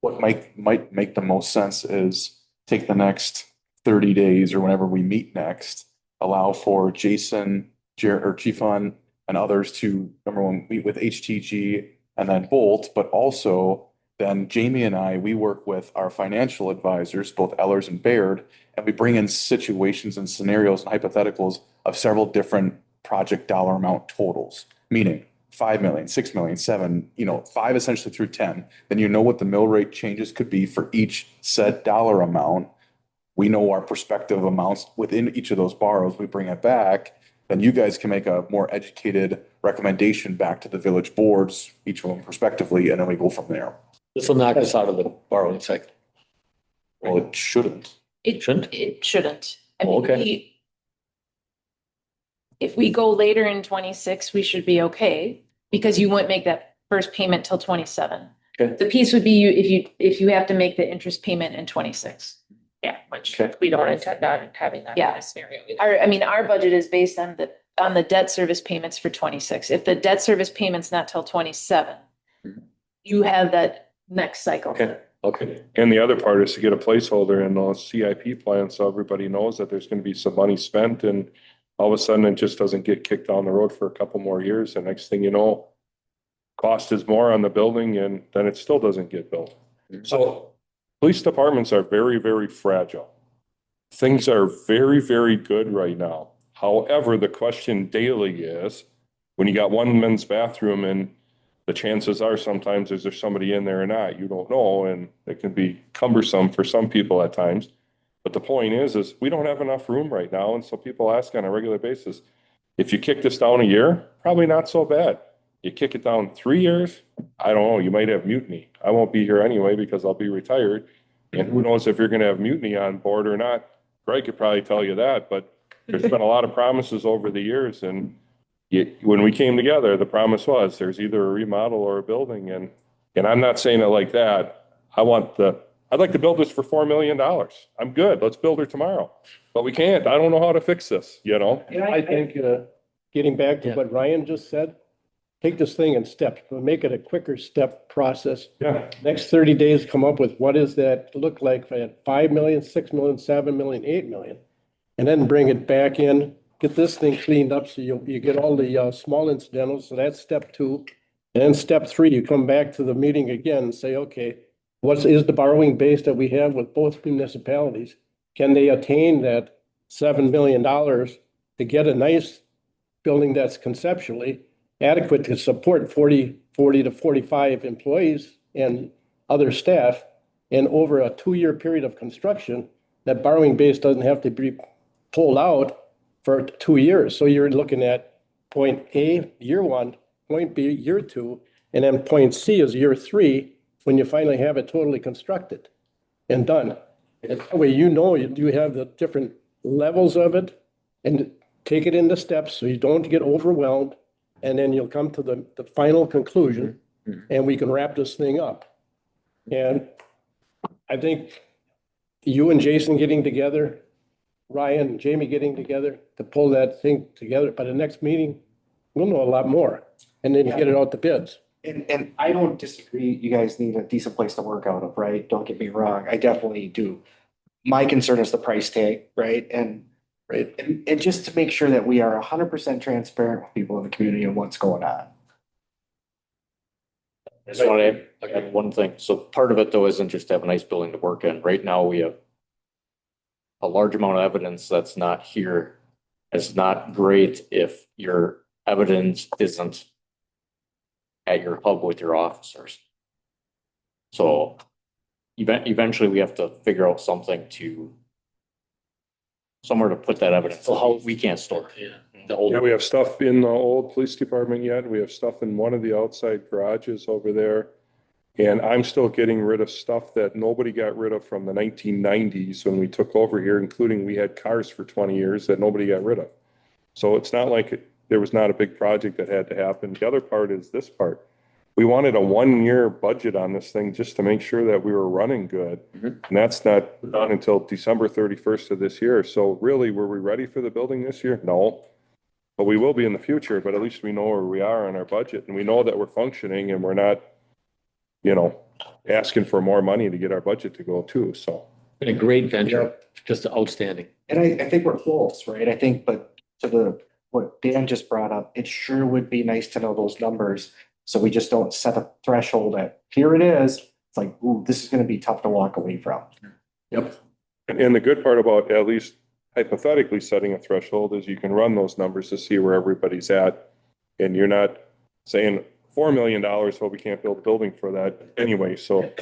what might make the most sense is take the next 30 days or whenever we meet next, allow for Jason, or Chief Hun and others to, number one, meet with HTG and then Bolt, but also then Jamie and I, we work with our financial advisors, both Ellers and Baird, and we bring in situations and scenarios and hypotheticals of several different project dollar amount totals, meaning 5 million, 6 million, 7, 5 essentially through 10. Then you know what the mill rate changes could be for each said dollar amount. We know our prospective amounts within each of those borrows. We bring it back. Then you guys can make a more educated recommendation back to the village boards, each of them prospectively, and then we go from there. This will knock us out of the borrowing cycle. Well, it shouldn't. It Shouldn't? It shouldn't. I Oh, mean, okay. if we go later in 26, we should be okay because you wouldn't make that first payment till 27. Okay. The piece would be if you have to make the interest payment in 26. Yeah, which Okay. we don't intend on having that kind of scenario either. Our budget is based on the debt service payments for 26. If the debt service payment's not till 27, you have that next cycle. Okay. Okay. And the other part is to get a placeholder in those CIP plans so everybody knows that there's going to be some money spent and all of a sudden it just doesn't get kicked down the road for a couple more years. And next thing you know, cost is more on the building and then it still doesn't get built. So police departments are very, very fragile. Things are very, very good right now. However, the question daily is when you got one men's bathroom and the chances are sometimes is there somebody in there or not, you don't know. And it can be cumbersome for some people at times. But the point is we don't have enough room right now. And so people ask on a regular basis, if you kick this down a year, probably not so bad. You kick it down 3 years, I don't know, you might have mutiny. I won't be here anyway because I'll be retired. And who knows if you're going to have mutiny on board or not. Greg could probably tell you that, but there's been a lot of promises over the years. And when we came together, the promise was there's either a remodel or a building. And I'm not saying it like that. I'd like to build this for $4 million. I'm good. Let's build her tomorrow. But we can't. I don't know how to fix this, I think, getting back to Yeah. what Ryan just said, take this thing in steps, but make it a quicker step process. Yeah. Next 30 days, come up with what does that look like if I had 5 million, 6 million, 7 million, 8 million. And then bring it back in, get this thing cleaned up so you get all the small incidentals. So that's step 2. And then step 3, you come back to the meeting again and say, okay, what is the borrowing base that we have with both municipalities? Can they attain that $7 million to get a nice building that's conceptually adequate to support 40 to 45 employees and other staff? And over a 2-year period of construction, that borrowing base doesn't have to be pulled out for 2 years. So you're looking at point A, year 1, point B, year 2, and then point C is year 3, when you finally have it totally constructed and done. And that way you have the different levels of it and take it into steps so you don't get overwhelmed. And then you'll come to the final conclusion and we can wrap this thing up. And I think you and Jason getting together, Ryan and Jamie getting together to pull that thing together. By the next meeting, we'll know a lot more and then get it out to bids. And I don't disagree, you guys need a decent place to work out of, right? Don't get me wrong, I definitely do. My concern is the price tag, right? Right. And just to make sure that we are 100% transparent with people in the community and what's going on. I just want to add one thing. So part of it though isn't just to have a nice building to work in. Right now, we have a large amount of evidence that's not here. It's not great if your evidence isn't at your hub with your officers. So eventually we have to figure out something somewhere to put that evidence. So how we can't store it. Yeah. The old, Yeah, we have stuff in the old police department yet. We have stuff in one of the outside garages over there. And I'm still getting rid of stuff that nobody got rid of from the 1990s when we took over here, including we had cars for 20 years that nobody got rid of. So it's not like there was not a big project that had to happen. The other part is this part. We wanted a 1-year budget on this thing just to make sure that we were running good. And that's not done until December 31st of this year. So really, were we ready for the building this year? No. But we will be in the future, but at least we know where we are on our budget and we know that we're functioning and we're not, asking for more money to get our budget to go too. So. been a great venture, just outstanding. And I think we're close, right? I think, but to what Dan just brought up, it sure would be nice to know those numbers. So we just don't set a threshold at, here it is. It's like, ooh, this is going to be tough to walk away from. Yep. And the good part about at least hypothetically setting a threshold is you can run those numbers to see where everybody's at. And you're not saying $4 million, well, we can't build a building for that anyway. So.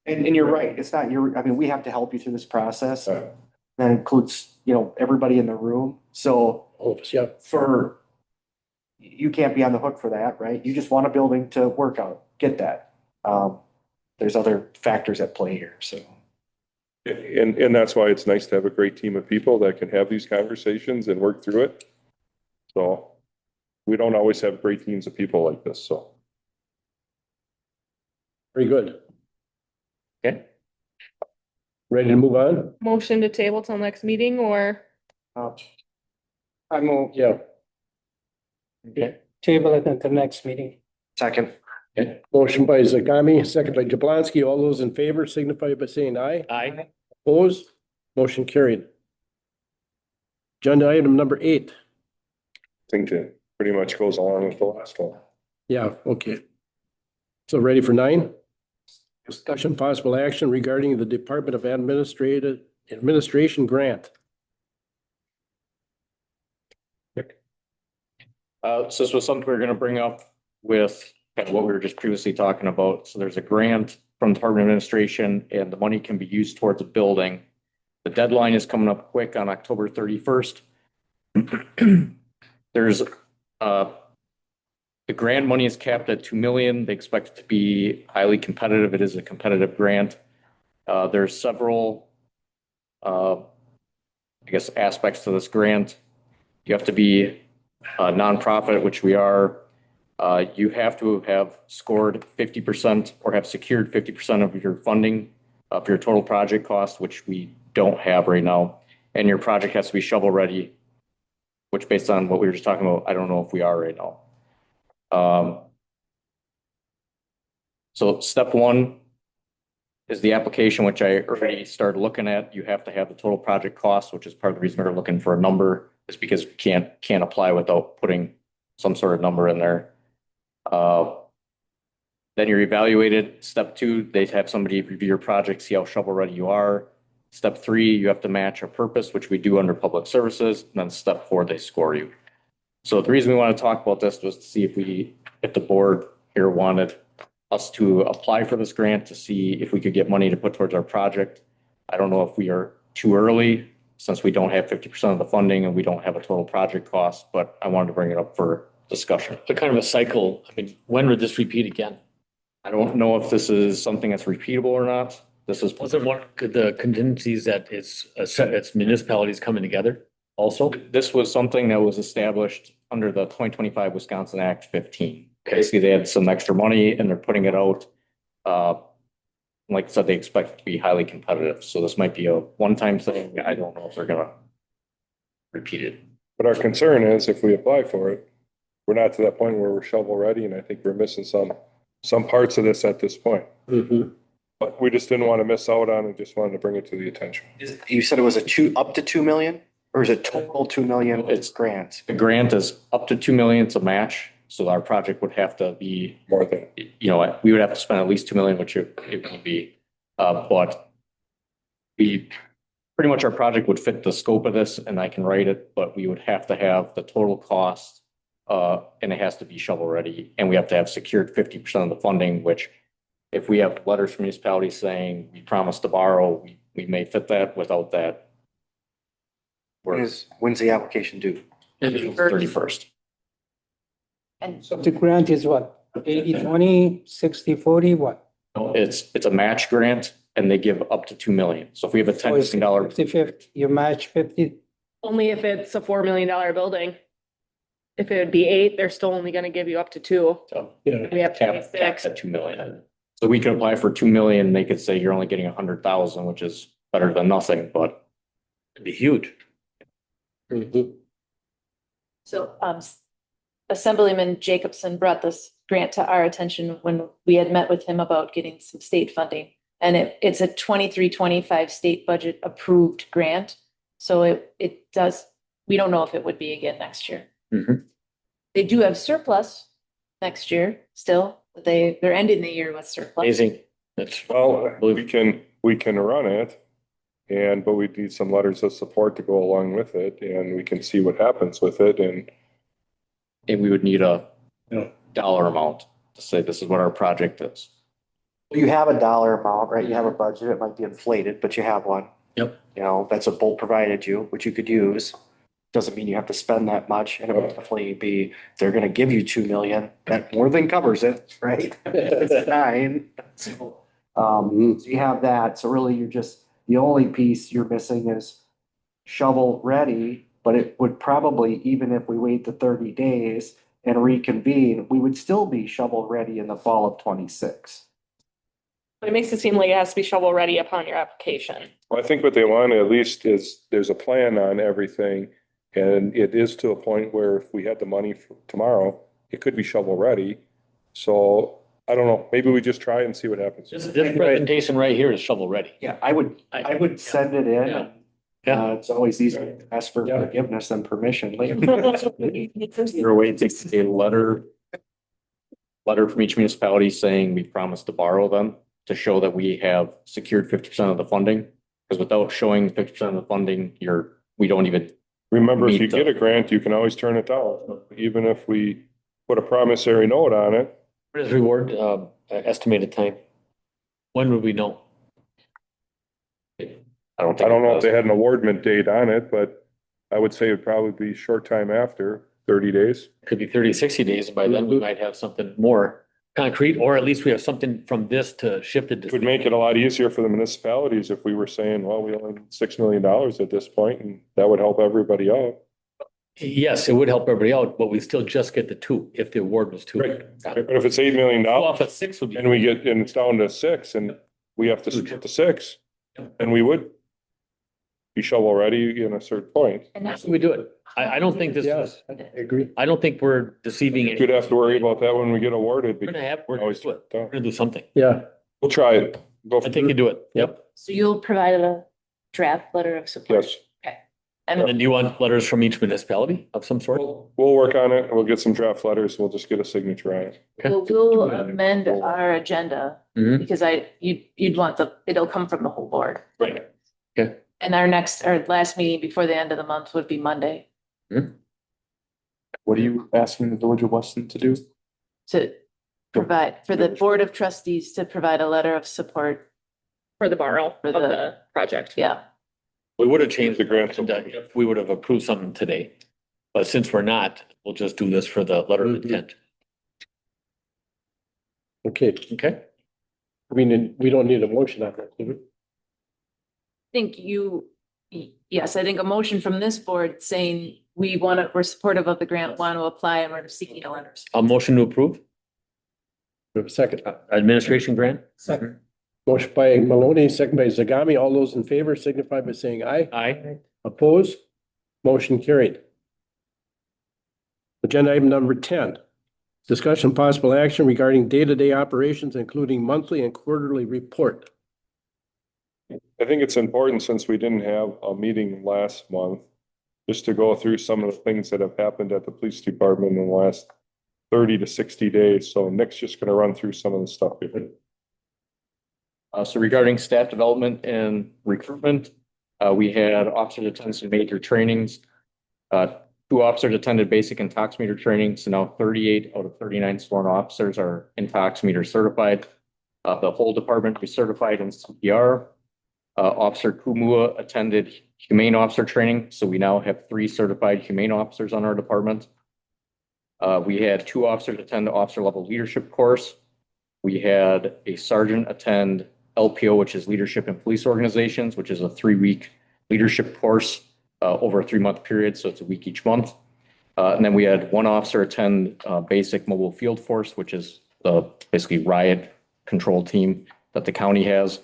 And you're right. It's not I mean, we have to help you through this process. That includes, everybody in the room. So Yeah. You can't be on the hook for that, right? You just want a building to work out, get that. There's other factors at play here, so. And that's why it's nice to have a great team of people that can have these conversations and work through it. So we don't always have great teams of people like this, so. Very good. Okay. Ready to move on? Motion to table till next meeting or I move Yeah. Okay. table it at the next meeting. Second. Motion by Zagami, second by Jablonski. All those in favor signify by saying aye. Aye. Opposed? Motion carried. Agenda item number 8. I think that pretty much goes along with the last one. Yeah, okay. So ready for 9? Discussion possible action regarding the Department of Administration grant. So this was something we were gonna bring up with kind of what we were just previously talking about. So there's a grant from Department of Administration and the money can be used towards a building. The deadline is coming up quick on October 31st. There's, the grant money is capped at 2 million. They expect it to be highly competitive. It is a competitive grant. There's several, aspects to this grant. You have to be a nonprofit, which we are. You have to have scored 50% or have secured 50% of your funding of your total project cost, which we don't have right now. And your project has to be shovel ready, which based on what we were just talking about, I don't know if we are right now. So step 1 is the application, which I already started looking at. You have to have the total project cost, which is part of the reason we're looking for a number, is because we can't apply without putting some sort of number in there. Then you're evaluated. Step 2, they have somebody review your project, see how shovel ready you are. Step 3, you have to match a purpose, which we do under public services. And then step 4, they score you. So the reason we want to talk about this was to see if the board here wanted us to apply for this grant to see if we could get money to put towards our project. I don't know if we are too early since we don't have 50% of the funding and we don't have a total project cost, but I wanted to bring it up for discussion. But kind of a cycle. I mean, when would this repeat again? I don't know if this is something that's repeatable or not. This is. Wasn't one of the contingencies that it's municipalities coming together also? This was something that was established under the 2025 Wisconsin Act 15. Basically, they had some extra money and they're putting it out Like I said, they expect it to be highly competitive. So this might be a one-time thing. I don't know if they're gonna repeat it. But our concern is if we apply for it, we're not to that point where we're shovel ready, and I think we're missing some parts of this at this point. Mhm. But we just didn't want to miss out on it, just wanted to bring it to the attention. You said it was up to 2 million, or is it total 2 million? It's- grant. The grant is up to 2 million to match. So our project would have to be, More than, you know, we would have to spend at least 2 million, which it would be. But we, pretty much our project would fit the scope of this and I can write it, but we would have to have the total cost. And it has to be shovel ready and we have to have secured 50% of the funding, which if we have letters from municipalities saying we promise to borrow, we may fit that. Without that, When's the application due? 31st. And So the grant is what, 80/20, 60/40, what? It's a match grant and they give up to 2 million. So if we have a $10 So it's million 50/50, you match 50, Only if it's a $4 million building. If it would be 8, they're still only gonna give you up to 2. so Yeah, We have to pay cap 6. at 2 million. So we can apply for 2 million. They could say you're only getting 100,000, which is better than nothing, but It'd be huge. Mhm. so, Assemblyman Jacobson brought this grant to our attention when we had met with him about getting some state funding. And it's a 23-25 state budget approved grant. So it does, we don't know if it would be again next year. Mhm. They do have surplus next year still. They're ending the year with surplus. Amazing. That's, well, we can run it. But we need some letters of support to go along with it and we can see what happens with it and. and we would need a Yeah. dollar amount to say this is what our project is. You have a dollar amount, right? You have a budget. It might be inflated, but you have one. Yep. You know, that's what Bolt provided you, which you could use. Doesn't mean you have to spend that much, and it would definitely be, they're gonna give you 2 million, that more than covers it, right? It's 9. So, so you have that, so really you're just, the only piece you're missing is shovel ready, but it would probably, even if we wait the 30 days and reconvene, we would still be shovel ready in the fall of 26. But it makes it seem like it has to be shovel ready upon your application. Well, I think what they want at least is there's a plan on everything. And it is to a point where if we had the money for tomorrow, it could be shovel ready. So I don't know, maybe we just try and see what happens. this presentation right here is shovel ready. Yeah, I would send it in. Yeah. Yeah. It's always easier to ask for forgiveness than permission later. Your way takes a letter from each municipality saying we promise to borrow them to show that we have secured 50% of the funding. Because without showing 50% of the funding, we don't even. Remember, if you meet the- get a grant, you can always turn it down, even if we put a promissory note on it. What is reward, estimated time? When would we know? I don't I think. don't know if they had an awardment date on it, but I would say it'd probably be short time after, 30 days. Could be 30, 60 days, and by then we might have something more concrete, or at least we have something from this to shift it. It would make it a lot easier for the municipalities if we were saying, well, we only need $6 million at this point, and that would help everybody out. Yes, it would help everybody out, but we still just get the 2 if the award was 2. Right. Got it. But if it's $8 million Well, if it's 6 would be. and it's down to 6 and we have to split the 6, then we would be shovel ready in a certain point. And that's, We do it. I don't think this Yes, is, I agree. I don't think we're deceiving. You'd have to worry about that when we get awarded. We're gonna have, we're gonna Always do it. down. We're gonna do something. Yeah, We'll try it. Go I for think you do it. Yep. so you'll provide a draft letter of support? Yes. And then do you want letters from each municipality of some sort? We'll work on it. We'll get some draft letters. We'll just get a signature on it. Okay. We'll amend our agenda Mhm. because you'd want it'll come from the whole board. Right. Okay. And our last meeting before the end of the month would be Monday What are you asking the Village of Weston to do? to provide, for the Board of Trustees to provide a letter of support. For the borrow For of the project. Yeah, We would have changed The grant. if we would have approved something today. But since we're not, we'll just do this for the letter of Mhm. intent. okay. Okay? I mean, we don't need a motion on that, do we? yes, I think a motion from this board saying we're supportive of the grant, want to apply, and we're seeking a letter. A motion to approve We have a second. administration grant? Second. Motion by Maloney, second by Zagami. All those in favor signify by saying aye. Aye. Opposed? Motion carried. Agenda item number 10. Discussion possible action regarding day-to-day operations, including monthly and quarterly report. I think it's important, since we didn't have a meeting last month, just to go through some of the things that have happened at the police department in the last 30 to 60 days. So Nick's just gonna run through some of the stuff. So regarding staff development and recruitment, we had officers attend some major trainings. 2 officers attended basic intoximeter training, so now 38 out of 39 sworn officers are intoximeter certified. The whole department is certified in CPR. Officer Kumua attended humane officer training, so we now have 3 certified humane officers on our department. We had 2 officers attend the officer level leadership course. We had a sergeant attend LPO, which is Leadership in Police Organizations, which is a 3-week leadership course over a 3-month period, so it's a week each month. And then we had 1 officer attend basic mobile field force, which is the basically riot control team that the county has.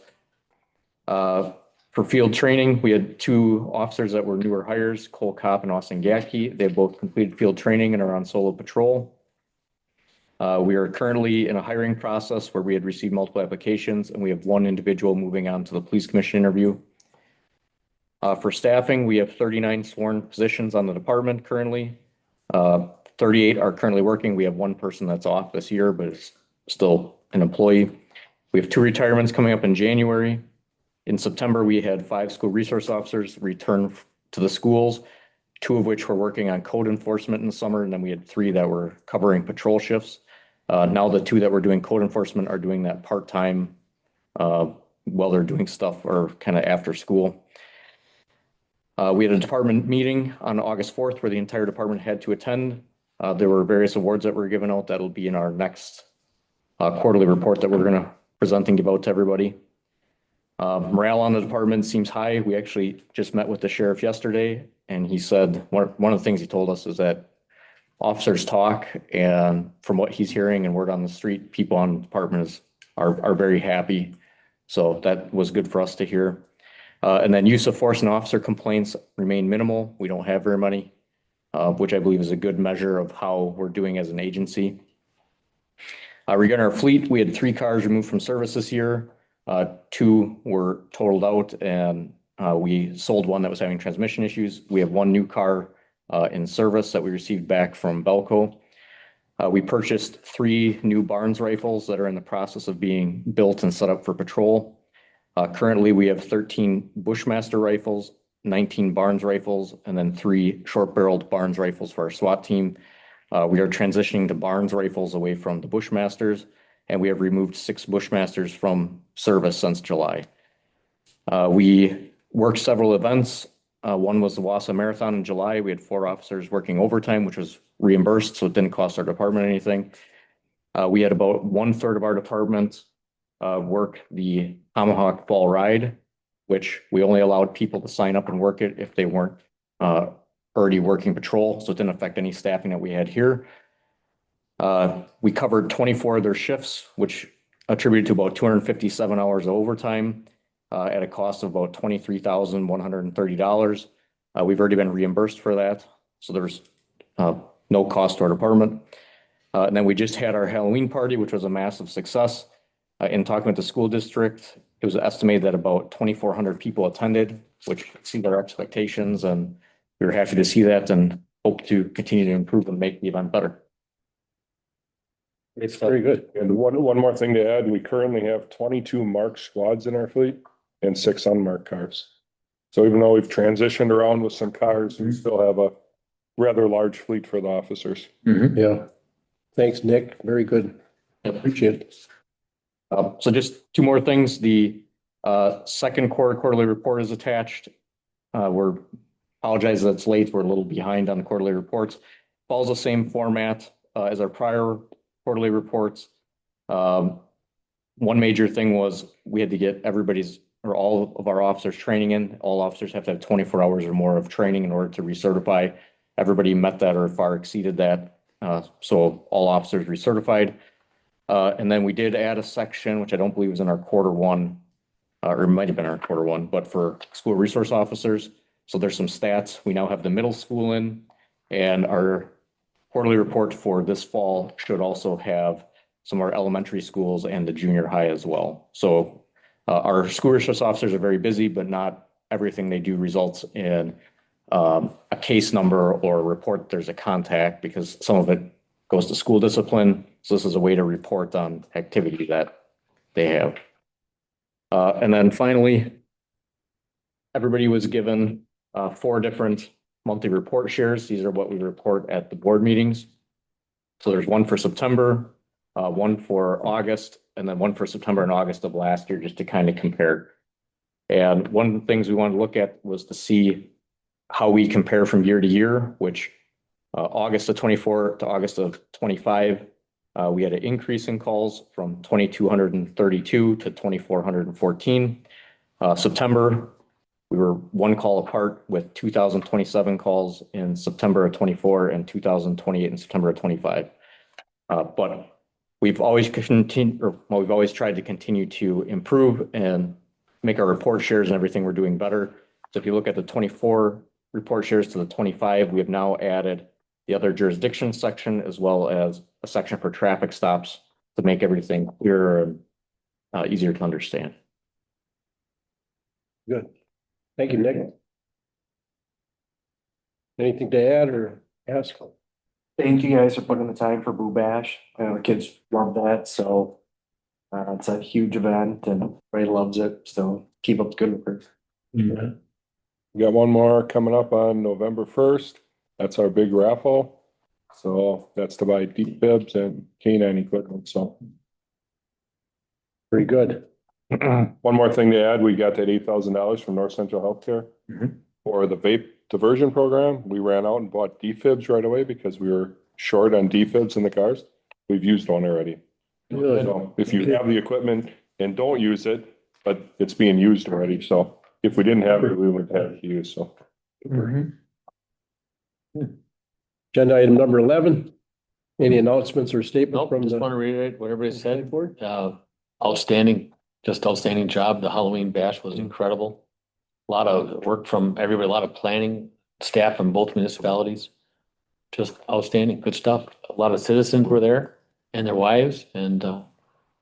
For field training, we had 2 officers that were newer hires, Cole Kopp and Austin Gacky. They both completed field training and are on solo patrol. We are currently in a hiring process where we had received multiple applications, and we have 1 individual moving on to the police commission interview. For staffing, we have 39 sworn positions on the department currently. 38 are currently working. We have 1 person that's off this year, but is still an employee. We have 2 retirements coming up in January. In September, we had 5 school resource officers return to the schools, 2 of which were working on code enforcement in the summer, and then we had 3 that were covering patrol shifts. Now the 2 that were doing code enforcement are doing that part-time while they're doing stuff or kind of after school. We had a department meeting on August 4th where the entire department had to attend. There were various awards that were given out. That'll be in our next quarterly report that we're going to present and give out to everybody. Morale on the department seems high. We actually just met with the sheriff yesterday, and he said one of the things he told us is that officers talk, and from what he's hearing and word on the street, people on the department are very happy. So that was good for us to hear. And then use of force and officer complaints remain minimal. We don't have very many, which I believe is a good measure of how we're doing as an agency. Regarding our fleet, we had 3 cars removed from service this year. 2 were totaled out, and we sold 1 that was having transmission issues. We have 1 new car in service that we received back from Belco. We purchased 3 new Barnes rifles that are in the process of being built and set up for patrol. Currently, we have 13 Bushmaster rifles, 19 Barnes rifles, and then 3 short-barreled Barnes rifles for our SWAT team. We are transitioning to Barnes rifles away from the Bushmasters, and we have removed 6 Bushmasters from service since July. We worked several events. 1 was the Wausau Marathon in July. We had 4 officers working overtime, which was reimbursed, so it didn't cost our department anything. We had about 1/3 of our department work the Tomahawk Fall Ride, which we only allowed people to sign up and work it if they weren't already working patrol, so it didn't affect any staffing that we had here. We covered 24 of their shifts, which attributed to about 257 hours of overtime at a cost of about $23,130. We've already been reimbursed for that, so there's no cost to our department. And then we just had our Halloween party, which was a massive success. In talking with the school district, it was estimated that about 2,400 people attended, which exceeded our expectations, and we were happy to see that and hope to continue to improve and make the event better. It's very good. And one more thing to add, we currently have 22 marked squads in our fleet and 6 unmarked cars. So even though we've transitioned around with some cars, we still have a rather large fleet for the officers. Yeah. Thanks, Nick. Very good. Appreciate it. So just 2 more things. The second quarterly report is attached. We're apologize that it's late. We're a little behind on the quarterly reports. Follows the same format as our prior quarterly reports. One major thing was we had to get all of our officers training in. All officers have to have 24 hours or more of training in order to recertify. Everybody met that or far exceeded that. So all officers recertified. And then we did add a section, which I don't believe was in our quarter one, or it might have been our quarter one, but for school resource officers. So there's some stats. We now have the middle school in, and our quarterly report for this fall should also have some of our elementary schools and the junior high as well. So our school resource officers are very busy, but not everything they do results in a case number or a report there's a contact, because some of it goes to school discipline. So this is a way to report on activity that they have. And then finally, everybody was given 4 different monthly report shares. These are what we report at the board meetings. So there's one for September, one for August, and then one for September and August of last year, just to kind of compare. And one of the things we wanted to look at was to see how we compare from year to year, which August of 24 to August of 25, we had an increase in calls from 2,232 to 2,414. September, we were 1 call apart with 2,027 calls in September of 24 and 2,028 in September of 25. But we've always continued, or well, we've always tried to continue to improve and make our report shares and everything we're doing better. So if you look at the 24 report shares to the 25, we have now added the other jurisdiction section, as well as a section for traffic stops to make everything clearer and easier to understand. Good. Thank you, Nick. Anything to add or ask? Thank you guys for putting the time for Boo Bash. I know the kids love that, so it's a huge event and everybody loves it, so keep up the good work. We got one more coming up on November 1st. That's our big raffle. So that's to buy defibs and canine equipment, so. Very good. One more thing to add, we got that $8,000 from North Central Healthcare for the vape diversion program. We ran out and bought defibs right away because we were short on defibs in the cars. We've used one already. Good. So if you have the equipment and don't use it, but it's being used already, so if we didn't have it, we wouldn't have it to use, so. Agenda item number 11. Any announcements or statements Nope, from just the want to reiterate what everybody said. board? Outstanding, just outstanding job. The Halloween bash was incredible. A lot of work from everybody, a lot of planning, staff from both municipalities. Just outstanding, good stuff. A lot of citizens were there and their wives, and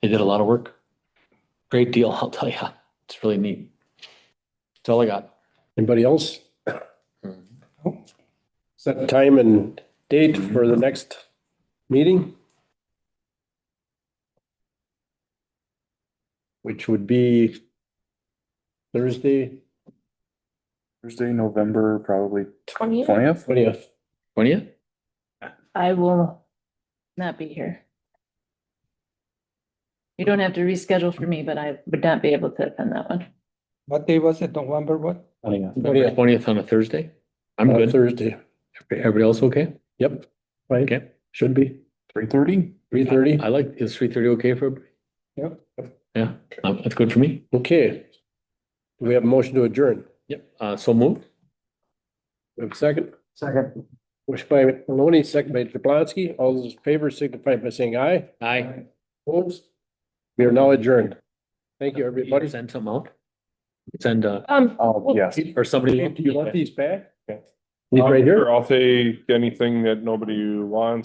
they did a lot of work. Great deal, I'll tell you. It's really neat. That's all I got. Anybody else? Set time and date for the next meeting? Which would be Thursday, November, probably 20th. 20th. 20th. 20th? I will not be here. You don't have to reschedule for me, but I would not be able to attend that one. What day was it? November what? 20th on a Thursday? I'm good. Thursday. Everybody else okay? Yep. Right. Okay. Should be 3:30. 3:30. I like, is 3:30 okay for everybody? Yep. Yeah, that's good for me. Okay. Do we have a motion to adjourn? Yep, so moved. We have a second? Second. Motion by Maloney, second by Jablonski. All those in favor signify by saying aye. Aye. Opposed? We are now adjourned. Thank you, everybody. Send something out. Send, Oh, yes. or somebody. Do you want these back? These right here? I'll take anything that nobody wants.